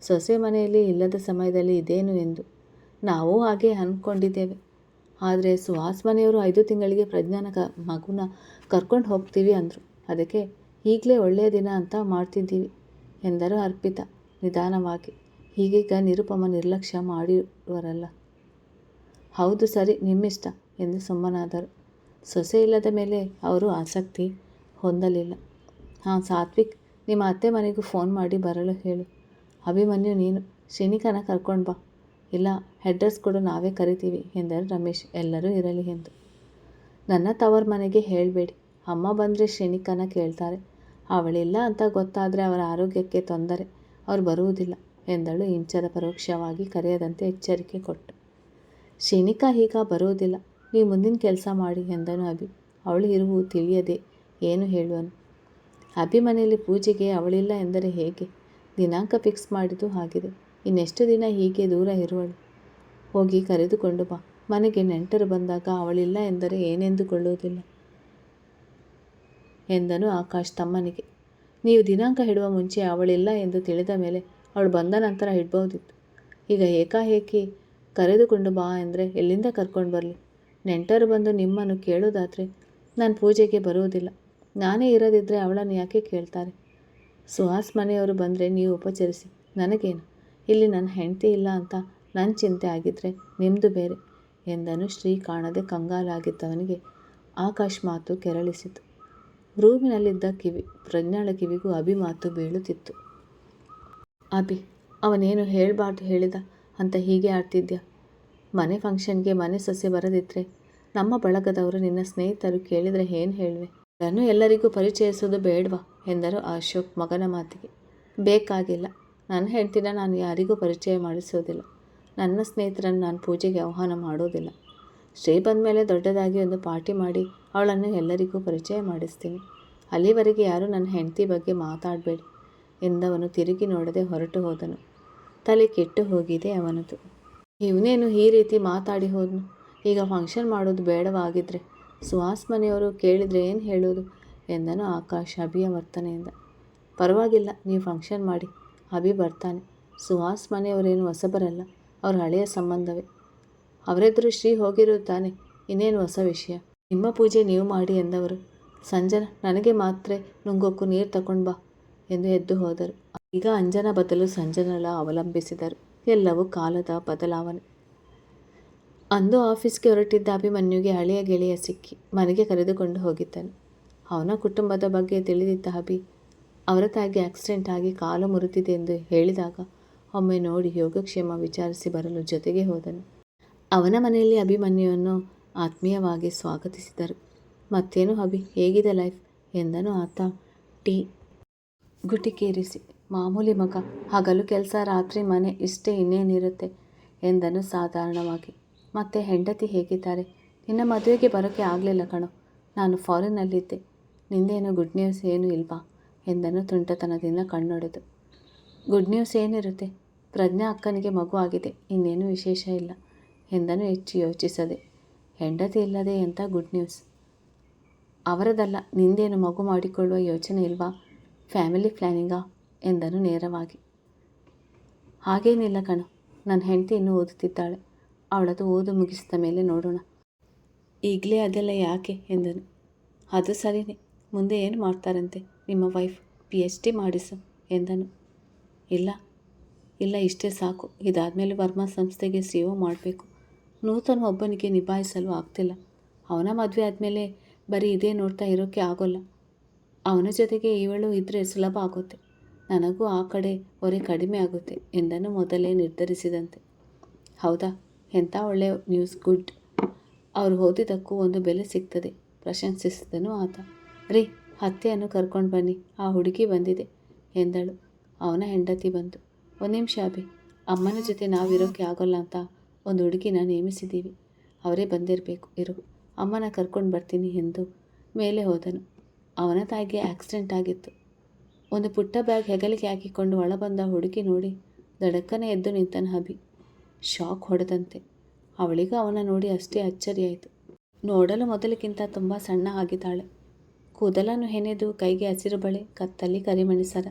ಸೊಸೆ ಮನೆಯಲ್ಲಿ ಇಲ್ಲದ ಸಮಯದಲ್ಲಿ ಇದೇನು ಎಂದು ನಾವು ಹಾಗೆ ಅಂದ್ಕೊಂಡಿದ್ದೇವೆ. ಆದರೆ ಸುಹಾಸ್ ಮನೆಯವರು 5 ತಿಂಗಳಿಗೆ ಪ್ರಜ್ಞಾನ ಮಗುನ ಕರ್ಕೊಂಡು ಹೋಗ್ತೀವಿ ಅಂದರು. ಅದಕ್ಕೆ ಈಗಲೇ ಒಳ್ಳೆಯ ದಿನ ಅಂತ ಮಾಡ್ತಿದ್ದೀವಿ ಎಂದರು ಅರ್ಪಿತಾ ನಿಧಾನವಾಗಿ. ಹೀಗೀಗ ನಿರುಪಮ ನಿರ್ಲಕ್ಷ್ಯ ಮಾಡಿರುವರಲ್ಲ. ಹೌದು ಸರಿ, ನಿಮ್ಮಿಷ್ಟ ಎಂದು ಸುಮ್ಮನಾದರು. ಸೊಸೆ ಇಲ್ಲದ ಮೇಲೆ ಅವರು ಆಸಕ್ತಿ ಹೊಂದಲಿಲ್ಲ. ಹಾಂ ಸಾತ್ವಿಕ್, ನಿಮ್ಮ ಅತ್ತೆ ಮನೆಗೂ ಫೋನ್ ಮಾಡಿ ಬರಲು ಹೇಳು. ಅಭಿಮನ್ಯು ನೀನು ಶ್ರೇಣಿಕಾನ ಕರ್ಕೊಂಡು ಬಾ. ಇಲ್ಲ, ಅಡ್ರೆಸ್ ಕೊಡು, ನಾವೇ ಕರಿತೀವಿ ಎಂದರು ರಮೇಶ್ ಎಲ್ಲರೂ ಇರಲಿ ಎಂದು. ನನ್ನ ತವರ ಮನೆಗೆ ಹೇಳಬೇಡಿ. ಅಮ್ಮ ಬಂದರೆ ಶ್ರೇಣಿಕಾನ ಕೇಳ್ತಾರೆ. ಅವಳಿಲ್ಲ ಅಂತ ಗೊತ್ತಾದರೆ ಅವರ ಆರೋಗ್ಯಕ್ಕೆ ತೊಂದರೆ, ಅವರು ಬರುವುದಿಲ್ಲ ಎಂದಳು ಇಂಚರ ಪರೋಕ್ಷವಾಗಿ ಕರೆಯದಂತೆ ಎಚ್ಚರಿಕೆ ಕೊಟ್ಟು. ಶ್ರೇಣಿಕಾ ಈಗ ಬರುವುದಿಲ್ಲ, ನೀವು ಮುಂದಿನ ಕೆಲಸ ಮಾಡಿ ಎಂದನು ಅಭಿ. ಅವಳು ಇರುವುದು ತಿಳಿಯದೆ ಏನು ಹೇಳುವನು. ಅಭಿ ಮನೆಯಲ್ಲಿ ಪೂಜೆಗೆ ಅವಳಿಲ್ಲ ಎಂದರೆ ಹೇಗೆ? ದಿನಾಂಕ ಫಿಕ್ಸ್ ಮಾಡಿದ್ದು ಆಗಿದೆ. ಇನ್ನೆಷ್ಟು ದಿನ ಹೀಗೆ ದೂರ ಇರುವಳು? ಹೋಗಿ ಕರೆದುಕೊಂಡು ಬಾ. ಮನೆಗೆ ನೆಂಟರು ಬಂದಾಗ ಅವಳಿಲ್ಲ ಎಂದರೆ ಏನೆಂದುಕೊಳ್ಳುವುದಿಲ್ಲ ಎಂದನು ಆಕಾಶ್ ತಮ್ಮನಿಗೆ. ನೀವು ದಿನಾಂಕ ಇಡುವ ಮುಂಚೆ ಅವಳಿಲ್ಲ ಎಂದು ತಿಳಿದ ಮೇಲೆ ಅವಳು ಬಂದ ನಂತರ ಇಡಬಹುದಿತ್ತು. ಈಗ ಏಕಾಏಕಿ ಕರೆದುಕೊಂಡು ಬಾ ಎಂದರೆ ಎಲ್ಲಿಂದ ಕರ್ಕೊಂಡು ಬರಲಿ? ನೆಂಟರು ಬಂದು ನಿಮ್ಮನ್ನು ಕೇಳೋದಾದರೆ ನಾನು ಪೂಜೆಗೆ ಬರುವುದಿಲ್ಲ. ನಾನೇ ಇರದಿದ್ದರೆ ಅವಳನ್ನು ಯಾಕೆ ಕೇಳ್ತಾರೆ? ಸುಹಾಸ್ ಮನೆಯವರು ಬಂದರೆ ನೀವು ಉಪಚರಿಸಿ, ನನಗೇನು? ಇಲ್ಲಿ ನನ್ನ ಹೆಂಡತಿ ಇಲ್ಲ ಅಂತ ನನ್ನ ಚಿಂತೆ ಆಗಿದ್ದರೆ ನಿಮ್ಮದು ಬೇರೆ ಎಂದನು. ಶ್ರೀ ಕಾಣದೆ ಕಂಗಾಲಾಗಿದ್ದವನಿಗೆ ಆಕಾಶ್ ಮಾತು ಕೆರಳಿಸಿತು. ರೂಮಿನಲ್ಲಿದ್ದ ಪ್ರಜ್ಞಾಳ ಕಿವಿಗೂ ಅಭಿ ಮಾತು ಬೀಳುತ್ತಿತ್ತು. ಅಭಿ, ಅವನೇನು ಹೇಳಬಾರ್ದು ಹೇಳಿದ ಅಂತ ಹೀಗೆ ಆಡ್ತಿದ್ಯಾ? ಮನೆ ಫಂಕ್ಷನ್ಗೆ ಮನೆ ಸೊಸೆ ಬರದಿದ್ದರೆ ನಮ್ಮ ಬಳಗದವರು ನಿನ್ನ ಸ್ನೇಹಿತರು ಕೇಳಿದರೆ ಏನು ಹೇಳುವೆ? ನಾನು ಎಲ್ಲರಿಗೂ ಪರಿಚಯಿಸೋದು ಬೇಡವಾ ಎಂದರು ಅಶೋಕ್ ಮಗನ ಮಾತಿಗೆ. ಬೇಕಾಗಿಲ್ಲ. ನನ್ನ ಹೆಂಡ್ತಿನ ನಾನು ಯಾರಿಗೂ ಪರಿಚಯ ಮಾಡಿಸೋದಿಲ್ಲ. ನನ್ನ ಸ್ನೇಹಿತರನ್ನು ನಾನು ಪೂಜೆಗೆ ಆಹ್ವಾನ ಮಾಡೋದಿಲ್ಲ. ಶ್ರೀ ಬಂದ ಮೇಲೆ ದೊಡ್ಡದಾಗಿ ಒಂದು ಪಾರ್ಟಿ ಮಾಡಿ ಅವಳನ್ನು ಎಲ್ಲರಿಗೂ ಪರಿಚಯ ಮಾಡಿಸ್ತೀನಿ. ಅಲ್ಲಿವರೆಗೆ ಯಾರೂ ನನ್ನ ಹೆಂಡತಿ ಬಗ್ಗೆ ಮಾತಾಡಬೇಡಿ ಎಂದವನು ತಿರುಗಿ ನೋಡದೆ ಹೊರಟು ಹೋದನು. ತಲೆ ಕೆಟ್ಟು ಹೋಗಿದೆ ಅವನದು. ಇವನೇನು ಈ ರೀತಿ ಮಾತಾಡಿ ಹೋದನು? ಈಗ ಫಂಕ್ಷನ್ ಮಾಡೋದು ಬೇಡವಾಗಿದ್ದರೆ ಸುಹಾಸ್ ಮನೆಯವರು ಕೇಳಿದರೆ ಏನು ಹೇಳೋದು ಎಂದನು ಆಕಾಶ್ ಅಭಿಯ ವರ್ತನೆಯಿಂದ. ಪರವಾಗಿಲ್ಲ, ನೀವು ಫಂಕ್ಷನ್ ಮಾಡಿ, ಅಭಿ ಬರ್ತಾನೆ. ಸುಹಾಸ್ ಮನೆಯವರೇನು ಹೊಸಬರಲ್ಲ, ಅವ್ರ ಹಳೆಯ ಸಂಬಂಧವೇ. ಅವರೆದುರು ಶ್ರೀ ಹೋಗಿರುತ್ತಾನೆ, ಇನ್ನೇನು ಹೊಸ ವಿಷಯ. ನಿಮ್ಮ ಪೂಜೆ ನೀವು ಮಾಡಿ ಎಂದವರು. ಸಂಜನಾ, ನನಗೆ ಮಾತ್ರೆ ನುಂಗೋಕ್ಕೂ ನೀರು ತಗೊಂಡು ಬಾ ಎಂದು ಎದ್ದು ಹೋದರು. ಈಗ ಅಂಜನಾ ಬದಲು ಸಂಜನಳ ಅವಲಂಬಿಸಿದರು. ಎಲ್ಲವೂ ಕಾಲದ ಬದಲಾವಣೆ. ಅಂದು ಆಫೀಸ್ಗೆ ಹೊರಟಿದ್ದ ಅಭಿಮನ್ಯುಗೆ ಹಳೆಯ ಗೆಳೆಯ ಸಿಕ್ಕಿ ಮನೆಗೆ ಕರೆದುಕೊಂಡು ಹೋಗಿದ್ದನು. ಅವನ ಕುಟುಂಬದ ಬಗ್ಗೆ ತಿಳಿದಿದ್ದ ಅಭಿ ಅವರ ತಾಯಿಗೆ ಆಕ್ಸಿಡೆಂಟ್ ಆಗಿ ಕಾಲು ಮುರಿದಿದೆ ಎಂದು ಹೇಳಿದಾಗ ಒಮ್ಮೆ ನೋಡಿ ಯೋಗಕ್ಷೇಮ ವಿಚಾರಿಸಿ ಬರಲು ಜೊತೆಗೆ ಹೋದನು. ಅವನ ಮನೆಯಲ್ಲಿ ಅಭಿಮನ್ಯುವನ್ನು ಆತ್ಮೀಯವಾಗಿ ಸ್ವಾಗತಿಸಿದರು. ಮತ್ತೇನು ಅಭಿ, ಹೇಗಿದೆ ಲೈಫ್ ಎಂದನು ಆತ ಟೀ ಗುಟಿಕೇರಿಸಿ. ಮಾಮೂಲಿ ಮಗ, ಹಗಲು ಕೆಲಸ, ರಾತ್ರಿ ಮನೆ, ಇಷ್ಟೇ, ಇನ್ನೇನಿರುತ್ತೆ ಎಂದನು ಸಾಧಾರಣವಾಗಿ. ಮತ್ತೆ ಹೆಂಡತಿ ಹೇಗಿದ್ದಾರೆ? ನಿನ್ನ ಮದುವೆಗೆ ಬರೋಕ್ಕೆ ಆಗಲಿಲ್ಲ ಕಣೋ, ನಾನು ಫಾರಿನ್ನಲ್ಲಿದ್ದೆ. ನಿಂದೇನು ಗುಡ್ ನ್ಯೂಸ್ ಏನೂ ಇಲ್ವಾ ಎಂದನು ತುಂಟತನದಿಂದ ಕಣ್ಣೊಡೆದು. ಗುಡ್ ನ್ಯೂಸ್ ಏನಿರುತ್ತೆ? ಪ್ರಜ್ಞಾ ಅಕ್ಕನಿಗೆ ಮಗು ಆಗಿದೆ, ಇನ್ನೇನು ವಿಶೇಷ ಇಲ್ಲ ಎಂದನು ಹೆಚ್ಚು ಯೋಚಿಸದೆ. ಹೆಂಡತಿ ಇಲ್ಲದೆ ಎಂಥ ಗುಡ್ ನ್ಯೂಸ್? ಅವರದಲ್ಲ, ನಿಂದೇನು ಮಗು ಮಾಡಿಕೊಳ್ಳುವ ಯೋಚನೆ ಇಲ್ವಾ? ಫ್ಯಾಮಿಲಿ ಪ್ಲ್ಯಾನಿಂಗಾ ಎಂದನು ನೇರವಾಗಿ. ಹಾಗೇನಿಲ್ಲ ಕಣೋ, ನನ್ನ ಹೆಂಡತಿ ಇನ್ನೂ ಓದುತ್ತಿದ್ದಾಳೆ. ಅವಳದು ಓದು ಮುಗಿಸಿದ ಮೇಲೆ ನೋಡೋಣ. ಈಗಲೇ ಅದೆಲ್ಲ ಯಾಕೆ ಎಂದನು. ಅದು ಸರಿನೇ, ಮುಂದೆ ಏನು ಮಾಡ್ತಾರಂತೆ ನಿಮ್ಮ ವೈಫ್? PhD ಮಾಡಿಸು ಎಂದನು. ಇಲ್ಲ ಇಷ್ಟೇ ಸಾಕು. ಇದಾದಮೇಲೆ ವರ್ಮಾ ಸಂಸ್ಥೆಗೆ CEO ಮಾಡಬೇಕು. ನೂತನ ಒಬ್ಬನಿಗೆ ನಿಭಾಯಿಸಲು ಆಗ್ತಿಲ್ಲ. ಅವನ ಮದುವೆ ಆದಮೇಲೆ ಬರೀ ಇದೇ ನೋಡ್ತಾ ಇರೋಕ್ಕೆ ಆಗೋಲ್ಲ. ಅವನ ಜೊತೆಗೆ ಇವಳು ಇದ್ದರೆ ಸುಲಭ ಆಗುತ್ತೆ. ನನಗೂ ಆ ಕಡೆ ಹೊರೆ ಕಡಿಮೆ ಆಗುತ್ತೆ ಎಂದನು ಮೊದಲೇ ನಿರ್ಧರಿಸಿದಂತೆ. ಹೌದಾ? ಎಂಥ ಒಳ್ಳೆಯ ನ್ಯೂಸ್, ಗುಡ್. ಅವರು ಓದಿದ್ದಕ್ಕೂ ಒಂದು ಬೆಲೆ ಸಿಗ್ತದೆ ಪ್ರಶಂಸಿಸಿದನು ಆತ. ರೀ, ಅತ್ತೆಯನ್ನು ಕರ್ಕೊಂಡು ಬನ್ನಿ, ಆ ಹುಡುಗಿ ಬಂದಿದೆ ಎಂದಳು. ಅವನ ಹೆಂಡತಿ ಬಂತು. ಒಂದು ನಿಮಿಷ ಅಭಿ, ಅಮ್ಮನ ಜೊತೆ ನಾವಿರೋಕ್ಕೆ ಆಗೋಲ್ಲ ಅಂತ ಒಂದು ಹುಡುಗಿನ ನೇಮಿಸಿದ್ದೀವಿ. ಅವರೇ ಬಂದಿರಬೇಕು, ಇರು, ಅಮ್ಮನ ಕರ್ಕೊಂಡು ಬರ್ತೀನಿ ಎಂದು ಮೇಲೆ ಹೋದನು. ಅವನ ತಾಯಿಗೆ ಆಕ್ಸಿಡೆಂಟ್ ಆಗಿತ್ತು. ಒಂದು ಪುಟ್ಟ ಬ್ಯಾಗ್ ಹೆಗಲಿಗೆ ಹಾಕಿಕೊಂಡು ಒಳ ಬಂದ ಹುಡುಗಿ ನೋಡಿ ದಡಕ್ಕನೆ ಎದ್ದು ನಿಂತನ ಅಭಿ. ಶಾಕ್ ಹೊಡೆದಂತೆ. ಅವಳಿಗೂ ಅವನ ನೋಡಿ ಅಷ್ಟೇ ಅಚ್ಚರಿಯಾಯಿತು. ನೋಡಲು ಮೊದಲಿಗಿಂತ ತುಂಬ ಸಣ್ಣ ಆಗಿದ್ದಾಳೆ. ಕೂದಲನ್ನು ಹೆಣೆದು ಕೈಗೆ ಹಸಿರು ಬಳೆ, ಕತ್ತಲ್ಲಿ ಕರಿಮಣಿ ಸರ.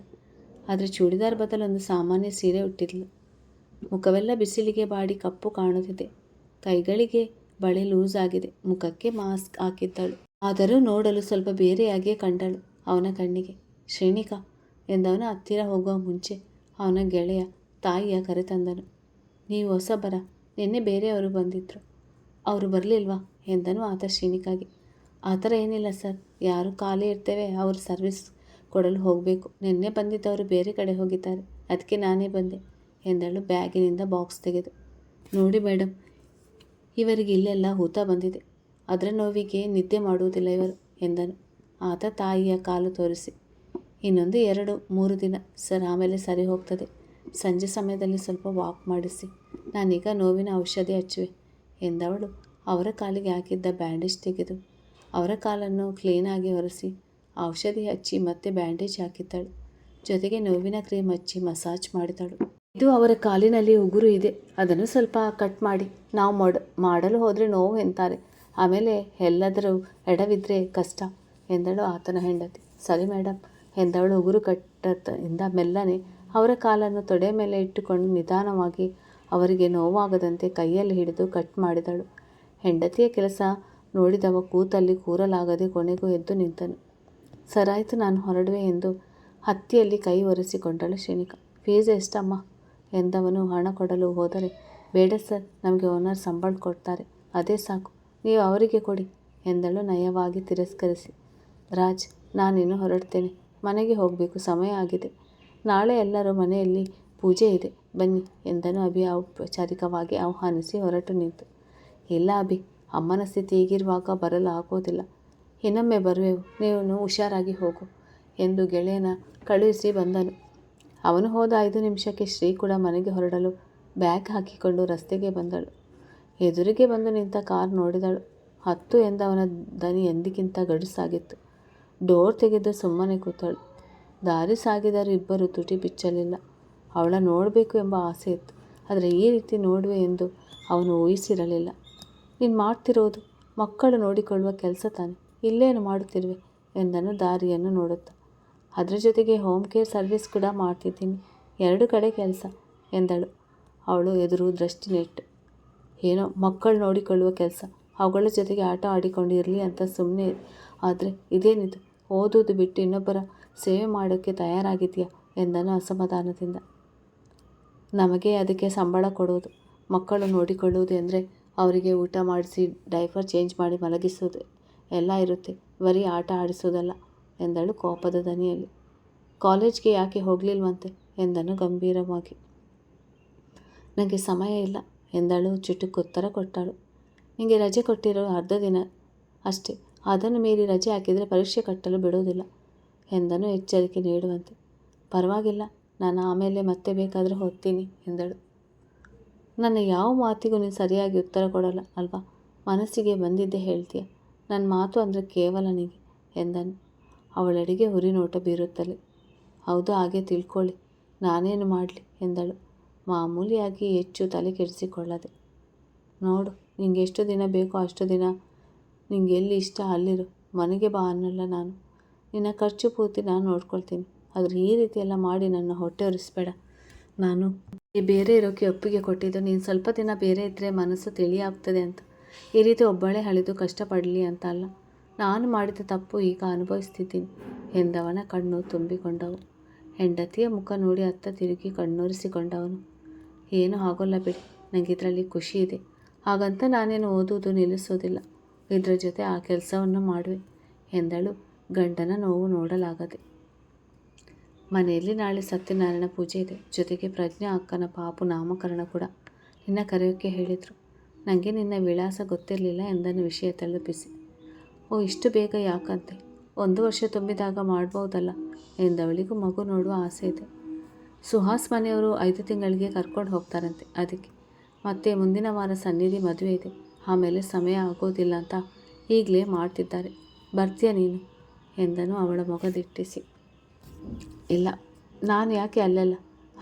ಆದರೆ ಚೂಡಿದಾರ್ ಬದಲು ಒಂದು ಸಾಮಾನ್ಯ ಸೀರೆ ಉಟ್ಟಿದ್ಲು. ಮುಖವೆಲ್ಲ ಬಿಸಿಲಿಗೆ ಬಾಡಿ ಕಪ್ಪು ಕಾಣುತ್ತಿದೆ. ಕೈಗಳಿಗೆ ಬಳೆ ಲೂಸ್ ಆಗಿದೆ. ಮುಖಕ್ಕೆ ಮಾಸ್ಕ್ ಹಾಕಿದ್ದಳು. ಆದರೂ ನೋಡಲು ಸ್ವಲ್ಪ ಬೇರೆಯಾಗಿಯೇ ಕಂಡಳು ಅವನ ಕಣ್ಣಿಗೆ. ಶ್ರೀನಿಕಾ ಎಂದವನ ಹತ್ತಿರ ಹೋಗುವ ಮುಂಚೆ ಅವನ ಗೆಳೆಯ ತಾಯಿಯ ಕರೆತಂದನು. ನೀವು ಹೊಸಬರ? ನಿನ್ನೆ ಬೇರೆಯವರು ಬಂದಿದ್ದರು. ಅವರು ಬರಲಿಲ್ವಾ ಎಂದನು ಆತ ಶ್ರೀನಿಕಾಗೆ. ಆ ಥರ ಏನಿಲ್ಲ ಸರ್, ಯಾರು ಖಾಲಿ ಇರ್ತೇವೆ ಅವರು ಸರ್ವಿಸ್ ಕೊಡಲು ಹೋಗಬೇಕು. ನಿನ್ನೆ ಬಂದಿದ್ದವರು ಬೇರೆ ಕಡೆ ಹೋಗಿದ್ದಾರೆ, ಅದಕ್ಕೆ ನಾನೇ ಬಂದೆ ಎಂದಳು ಬ್ಯಾಗಿನಿಂದ ಬಾಕ್ಸ್ ತೆಗೆದು. ನೋಡಿ ಮೇಡಮ್, ಇವರಿಗೆ ಇಲ್ಲೆಲ್ಲ ಊತ ಬಂದಿದೆ. ಅದರ ನೋವಿಗೆ ನಿದ್ದೆ ಮಾಡುವುದಿಲ್ಲ ಇವರು ಎಂದನು ಆತ ತಾಯಿಯ ಕಾಲು ತೋರಿಸಿ. ಇನ್ನೊಂದು 2-3 ದಿನ ಸರ್, ಆಮೇಲೆ ಸರಿ ಹೋಗ್ತದೆ. ಸಂಜೆ ಸಮಯದಲ್ಲಿ ಸ್ವಲ್ಪ ವಾಕ್ ಮಾಡಿಸಿ, ನಾನೀಗ ನೋವಿನ ಔಷಧಿ ಹಚ್ಚುವೆ ಎಂದವಳು ಅವರ ಕಾಲಿಗೆ ಹಾಕಿದ್ದ ಬ್ಯಾಂಡೇಜ್ ತೆಗೆದು ಅವರ ಕಾಲನ್ನು ಕ್ಲೀನಾಗಿ ಒರೆಸಿ ಔಷಧಿ ಹಚ್ಚಿ ಮತ್ತೆ ಬ್ಯಾಂಡೇಜ್ ಹಾಕಿದ್ದಳು. ಜೊತೆಗೆ ನೋವಿನ ಕ್ರೀಮ್ ಹಚ್ಚಿ ಮಸಾಜ್ ಮಾಡಿದಳು. ಇದು ಅವರ ಕಾಲಿನಲ್ಲಿ ಉಗುರು ಇದೆ, ಅದನ್ನು ಸ್ವಲ್ಪ ಕಟ್ ಮಾಡಿ ನಾವು ಮಾಡಲು ಹೋದರೆ ನೋವು ಎಂತಾರೆ. ಆಮೇಲೆ ಎಲ್ಲದರೂ ಎಡವಿದ್ರೆ ಕಷ್ಟ ಎಂದಳು ಆತನ ಹೆಂಡತಿ. ಸರಿ ಮೇಡಮ್ ಎಂದವಳು ಉಗುರು ಕಟ್ಟದಿಂದ ಮೆಲ್ಲನೆ ಅವರ ಕಾಲನ್ನು ತೊಡೆ ಮೇಲೆ ಇಟ್ಟುಕೊಂಡು ನಿಧಾನವಾಗಿ ಅವರಿಗೆ ನೋವಾಗದಂತೆ ಕೈಯಲ್ಲಿ ಹಿಡಿದು ಕಟ್ ಮಾಡಿದಳು. ಹೆಂಡತಿಯ ಕೆಲಸ ನೋಡಿದವ ಕೂತಲ್ಲಿ ಕೂರಲಾಗದೆ ಕೊನೆಗೂ ಎದ್ದು ನಿಂತನು. ಸರಾಯಿತು, ನಾನು ಹೊರಡುವೆ ಎಂದು ಹತ್ತಿಯಲ್ಲಿ ಕೈ ಒರೆಸಿಕೊಂಡಳು ಕ್ಷಣಿಕ. ಫೀಸ್ ಎಷ್ಟಮ್ಮ ಎಂದವನು ಹಣ ಕೊಡಲು ಹೋದರೆ, ಬೇಡ ಸರ್, ನಮಗೆ ಓನರ್ ಸಂಬಳ ಕೊಡ್ತಾರೆ, ಅದೇ ಸಾಕು, ನೀವು ಅವರಿಗೆ ಕೊಡಿ ಎಂದಳು ನಯವಾಗಿ ತಿರಸ್ಕರಿಸಿ. ರಾಜ್, ನಾನಿನ್ನು ಹೊರಡ್ತೇನೆ, ಮನೆಗೆ ಹೋಗಬೇಕು, ಸಮಯ ಆಗಿದೆ. ನಾಳೆ ಎಲ್ಲರೂ ಮನೆಯಲ್ಲಿ ಪೂಜೆ ಇದೆ, ಬನ್ನಿ ಎಂದನು ಅಭಿ ಔಪಚಾರಿಕವಾಗಿ ಆಹ್ವಾನಿಸಿ ಹೊರಟು ನಿಂತು. ಇಲ್ಲ ಅಭಿ, ಅಮ್ಮನ ಸ್ಥಿತಿ ಹೀಗಿರುವಾಗ ಬರಲು ಆಗೋದಿಲ್ಲ. ಇನ್ನೊಮ್ಮೆ ಬರುವೆವು, ನೀನು ಹುಷಾರಾಗಿ ಹೋಗು ಎಂದು ಗೆಳೆಯನ ಕಳುಹಿಸಿ ಬಂದನು. ಅವನು ಹೋದ 5 ನಿಮಿಷಕ್ಕೆ ಶ್ರೀ ಕೂಡ ಮನೆಗೆ ಹೊರಡಲು ಬ್ಯಾಗ್ ಹಾಕಿಕೊಂಡು ರಸ್ತೆಗೆ ಬಂದಳು. ಎದುರಿಗೆ ಬಂದು ನಿಂತ ಕಾರ್ ನೋಡಿದಳು. 10 ಎಂದವನ ದನಿ ಎಂದಿಗಿಂತ ಗಡುಸಾಗಿತ್ತು. ಡೋರ್ ತೆಗೆದು ಸುಮ್ಮನೆ ಕೂತಳು. ದಾರಿ ಸಾಗಿದರೂ ಇಬ್ಬರು ತುಟಿ ಬಿಚ್ಚಲಿಲ್ಲ. ಅವಳ ನೋಡಬೇಕು ಎಂಬ ಆಸೆ ಇತ್ತು, ಆದರೆ ಈ ರೀತಿ ನೋಡುವೆ ಎಂದು ಅವನು ಊಹಿಸಿರಲಿಲ್ಲ. ನೀನು ಮಾಡ್ತಿರೋದು ಮಕ್ಕಳು ನೋಡಿಕೊಳ್ಳುವ ಕೆಲಸ ತಾನೆ, ಇಲ್ಲೇನು ಮಾಡುತ್ತಿರುವೆ ಎಂದನು ದಾರಿಯನ್ನು ನೋಡುತ್ತಾ. ಅದರ ಜೊತೆಗೆ ಹೋಮ್ ಕೇರ್ ಸರ್ವಿಸ್ ಕೂಡ ಮಾಡ್ತಿದ್ದೀನಿ, 2 ಕಡೆ ಕೆಲಸ ಎಂದಳು ಅವಳು ಎದುರು ದೃಷ್ಟಿ ನೆಟ್ಟು. ಏನೋ ಮಕ್ಕಳು ನೋಡಿಕೊಳ್ಳುವ ಕೆಲಸ, ಅವುಗಳ ಜೊತೆಗೆ ಆಟ ಆಡಿಕೊಂಡು ಇರಲಿ ಅಂತ ಸುಮ್ಮನೆ. ಆದರೆ ಇದೇನಿದು, ಓದೋದು ಬಿಟ್ಟು ಇನ್ನೊಬ್ಬರ ಸೇವೆ ಮಾಡೋಕ್ಕೆ ತಯಾರಾಗಿದೆಯಾ ಎಂದನು ಅಸಮಾಧಾನದಿಂದ. ನಮಗೆ ಅದಕ್ಕೆ ಸಂಬಳ ಕೊಡೋದು, ಮಕ್ಕಳು ನೋಡಿಕೊಳ್ಳುವುದು ಎಂದರೆ ಅವರಿಗೆ ಊಟ ಮಾಡಿಸಿ ಡೈಪರ್ ಚೇಂಜ್ ಮಾಡಿ ಮಲಗಿಸೋದು ಎಲ್ಲ ಇರುತ್ತೆ, ಬರೀ ಆಟ ಆಡಿಸೋದಲ್ಲ ಎಂದಳು ಕೋಪದ ದನಿಯಲ್ಲಿ. ಕಾಲೇಜ್ಗೆ ಯಾಕೆ ಹೋಗಲಿಲ್ವಂತೆ ಎಂದನು ಗಂಭೀರವಾಗಿ. ನನಗೆ ಸಮಯ ಇಲ್ಲ ಎಂದಳು ಚುಟುಕುತ್ತರ ಕೊಟ್ಟಳು. ನಿಮಗೆ ರಜೆ ಕೊಟ್ಟಿರೋ 1/2 ದಿನ ಅಷ್ಟೇ, ಅದನ್ನು ಮೀರಿ ರಜೆ ಹಾಕಿದರೆ ಪರೀಕ್ಷೆ ಕಟ್ಟಲು ಬಿಡೋದಿಲ್ಲ ಎಂದನು ಎಚ್ಚರಿಕೆ ನೀಡುವಂತೆ. ಪರವಾಗಿಲ್ಲ, ನಾನು ಆಮೇಲೆ ಮತ್ತೆ ಬೇಕಾದರೆ ಓದ್ತೀನಿ ಎಂದಳು. ನನ್ನ ಯಾವ ಮಾತಿಗೂ ನೀನು ಸರಿಯಾಗಿ ಉತ್ತರ ಕೊಡಲ್ಲ ಅಲ್ವಾ, ಮನಸ್ಸಿಗೆ ಬಂದಿದ್ದೇ ಹೇಳ್ತೀಯ, ನನ್ನ ಮಾತು ಅಂದರೆ ಕೇವಲ ನಿನಗೆ ಎಂದನು ಅವಳೆಡೆಗೆ ಹುರಿ ನೋಟ ಬೀರುತ್ತಲೇ. ಹೌದು, ಹಾಗೆ ತಿಳ್ಕೊಳ್ಳಿ, ನಾನೇನು ಮಾಡಲಿ ಎಂದಳು ಮಾಮೂಲಿಯಾಗಿ, ಹೆಚ್ಚು ತಲೆ ಕೆಡಿಸಿಕೊಳ್ಳದೆ. ನೋಡು, ನಿಂಗೆ ಎಷ್ಟು ದಿನ ಬೇಕೋ ಅಷ್ಟು ದಿನ ನಿಂಗೆ ಎಲ್ಲಿ ಇಷ್ಟ ಅಲ್ಲಿರು, ಮನೆಗೆ ಬಾ ಅನ್ನಲ್ಲ ನಾನು, ನಿನ್ನ ಖರ್ಚು ಪೂರ್ತಿ ನಾನು ನೋಡ್ಕೊಳ್ತೀನಿ. ಆದರೆ ಈ ರೀತಿ ಎಲ್ಲ ಮಾಡಿ ನನ್ನ ಹೊಟ್ಟೆ ಉರಿಸ್ಬೇಡ. ನಾನು ಬೇರೆ ಇರೋಕ್ಕೆ ಒಪ್ಪಿಗೆ ಕೊಟ್ಟಿದ್ದು ನೀನು ಸ್ವಲ್ಪ ದಿನ ಬೇರೆ ಇದ್ದರೆ ಮನಸ್ಸು ತಿಳಿಯಾಗ್ತದೆ ಅಂತ, ಈ ರೀತಿ ಒಬ್ಬಳೇ ಅಳಿದು ಕಷ್ಟಪಡಲಿ ಅಂತ ಅಲ್ಲ. ನಾನು ಮಾಡಿದ ತಪ್ಪು ಈಗ ಅನುಭವಿಸ್ತಿದ್ದೀನಿ ಎಂದವನ ಕಣ್ಣು ತುಂಬಿಕೊಂಡವು. ಹೆಂಡತಿಯ ಮುಖ ನೋಡಿ ಅತ್ತ ತಿರುಗಿ ಕಣ್ಣೊರೆಸಿಕೊಂಡವನು. ಏನೂ ಆಗೋಲ್ಲ ಬಿಡಿ, ನನಗೆ ಇದರಲ್ಲಿ ಖುಷಿ ಇದೆ, ಹಾಗಂತ ನಾನೇನು ಓದುವುದು ನಿಲ್ಲಿಸೋದಿಲ್ಲ, ಇದರ ಜೊತೆ ಆ ಕೆಲಸವನ್ನು ಮಾಡುವೆ ಎಂದಳು ಗಂಡನ ನೋವು ನೋಡಲಾಗದೆ. ಮನೆಯಲ್ಲಿ ನಾಳೆ ಸತ್ಯನಾರಾಯಣ ಪೂಜೆ ಇದೆ, ಜೊತೆಗೆ ಪ್ರಜ್ಞಾ ಅಕ್ಕನ ಪಾಪು ನಾಮಕರಣ ಕೂಡ, ನಿನ್ನ ಕರೆಯೋಕ್ಕೆ ಹೇಳಿದರು. ನನಗೆ ನಿನ್ನ ವಿಳಾಸ ಗೊತ್ತಿರಲಿಲ್ಲ ಎಂದನು ವಿಷಯ ತಲುಪಿಸಿ. ಓ, ಇಷ್ಟು ಬೇಗ ಯಾಕಂತೆ, 1 ವರ್ಷ ತುಂಬಿದಾಗ ಮಾಡ್ಬೋದಲ್ಲ ಎಂದವಳಿಗೂ ಮಗು ನೋಡುವ ಆಸೆ ಇದೆ. ಸುಹಾಸ್ ಮನೆಯವರು 5 ತಿಂಗಳಿಗೆ ಕರ್ಕೊಂಡು ಹೋಗ್ತಾರಂತೆ, ಅದಕ್ಕೆ. ಮತ್ತೆ ಮುಂದಿನ ವಾರ ಸನ್ನಿಧಿ ಮದುವೆ ಇದೆ, ಆಮೇಲೆ ಸಮಯ ಆಗೋದಿಲ್ಲ ಅಂತ ಈಗಲೇ ಮಾಡ್ತಿದ್ದಾರೆ, ಬರ್ತೀಯ ನೀನು ಎಂದನು ಅವಳ ಮೊಗದಿಟ್ಟಿಸಿ. ಇಲ್ಲ, ನಾನು ಯಾಕೆ ಅಲ್ಲೆಲ್ಲ,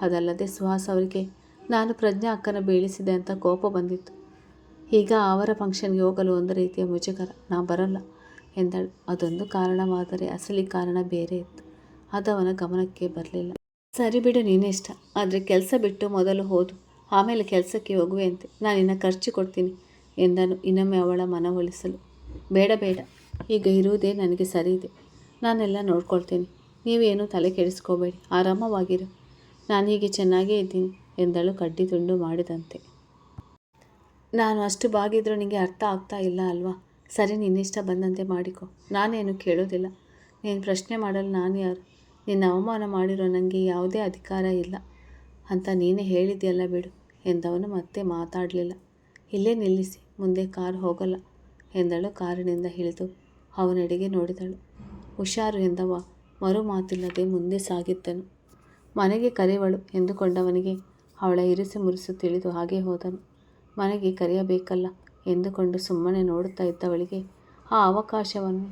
ಅದಲ್ಲದೆ ಸುಹಾಸ್ ಅವರಿಗೆ ನಾನು ಪ್ರಜ್ಞಾ ಅಕ್ಕನ ಬೀಳಿಸಿದೆ ಅಂತ ಕೋಪ ಬಂದಿತ್ತು, ಈಗ ಅವರ ಫಂಕ್ಷನ್ಗೆ ಹೋಗಲು ಒಂದು ರೀತಿಯ ಮುಜುಗರ, ನಾ ಬರಲ್ಲ ಎಂದಳು. ಅದೊಂದು ಕಾರಣವಾದರೆ ಅಸಲಿ ಕಾರಣ ಬೇರೆ ಇತ್ತು, ಅದು ಅವನ ಗಮನಕ್ಕೆ ಬರಲಿಲ್ಲ. ಸರಿ ಬಿಡು, ನೀನೇ ಇಷ್ಟ, ಆದರೆ ಕೆಲಸ ಬಿಟ್ಟು ಮೊದಲು ಹೋದು, ಆಮೇಲೆ ಕೆಲಸಕ್ಕೆ ಹೋಗುವೆ ಅಂತೆ, ನಾನು ನಿನ್ನ ಖರ್ಚು ಕೊಡ್ತೀನಿ ಎಂದನು ಇನ್ನೊಮ್ಮೆ ಅವಳ ಮನವೊಲಿಸಲು. ಬೇಡ ಬೇಡ, ಈಗ ಇರುವುದೇ ನನಗೆ ಸರಿ ಇದೆ, ನಾನೆಲ್ಲ ನೋಡ್ಕೊಳ್ತೀನಿ, ನೀವೇನು ತಲೆ ಕೆಡಿಸ್ಕೋಬೇಡಿ, ಆರಾಮವಾಗಿರು, ನಾನು ಹೀಗೆ ಚೆನ್ನಾಗೇ ಇದ್ದೀನಿ ಎಂದಳು ಕಡ್ಡಿ ತುಂಡು ಮಾಡಿದಂತೆ. ನಾನು ಅಷ್ಟು ಬಾಗಿದ್ರೂ ನಿನಗೆ ಅರ್ಥ ಆಗ್ತಾ ಇಲ್ಲ ಅಲ್ವಾ, ಸರಿ, ನಿನ್ನಿಷ್ಟ ಬಂದಂತೆ ಮಾಡಿಕೊ, ನಾನೇನು ಕೇಳೋದಿಲ್ಲ, ನೀನು ಪ್ರಶ್ನೆ ಮಾಡಲು ನಾನು ಯಾರು, ನಿನ್ನ ಅವಮಾನ ಮಾಡಿರೋ ನನಗೆ ಯಾವುದೇ ಅಧಿಕಾರ ಇಲ್ಲ ಅಂತ ನೀನೇ ಹೇಳಿದ್ಯಲ್ಲ ಬಿಡು ಎಂದವನು ಮತ್ತೆ ಮಾತಾಡಲಿಲ್ಲ. ಇಲ್ಲೇ ನಿಲ್ಲಿಸಿ, ಮುಂದೆ ಕಾರ್ ಹೋಗಲ್ಲ ಎಂದಳು ಕಾರಿನಿಂದ ಇಳಿದು ಅವನೆಡೆಗೆ ನೋಡಿದಳು. ಹುಷಾರು ಎಂದವ ಮರು ಮಾತಿಲ್ಲದೆ ಮುಂದೆ ಸಾಗಿದ್ದನು. ಮನೆಗೆ ಕರೆಯವಳು ಎಂದುಕೊಂಡವನಿಗೆ ಅವಳ ಇರಿಸು ಮುರಿಸು ತಿಳಿದು ಹಾಗೆ ಹೋದನು. ಮನೆಗೆ ಕರೆಯಬೇಕಲ್ಲ ಎಂದುಕೊಂಡು ಸುಮ್ಮನೆ ನೋಡುತ್ತಾ ಇದ್ದವಳಿಗೆ ಆ ಅವಕಾಶವನ್ನು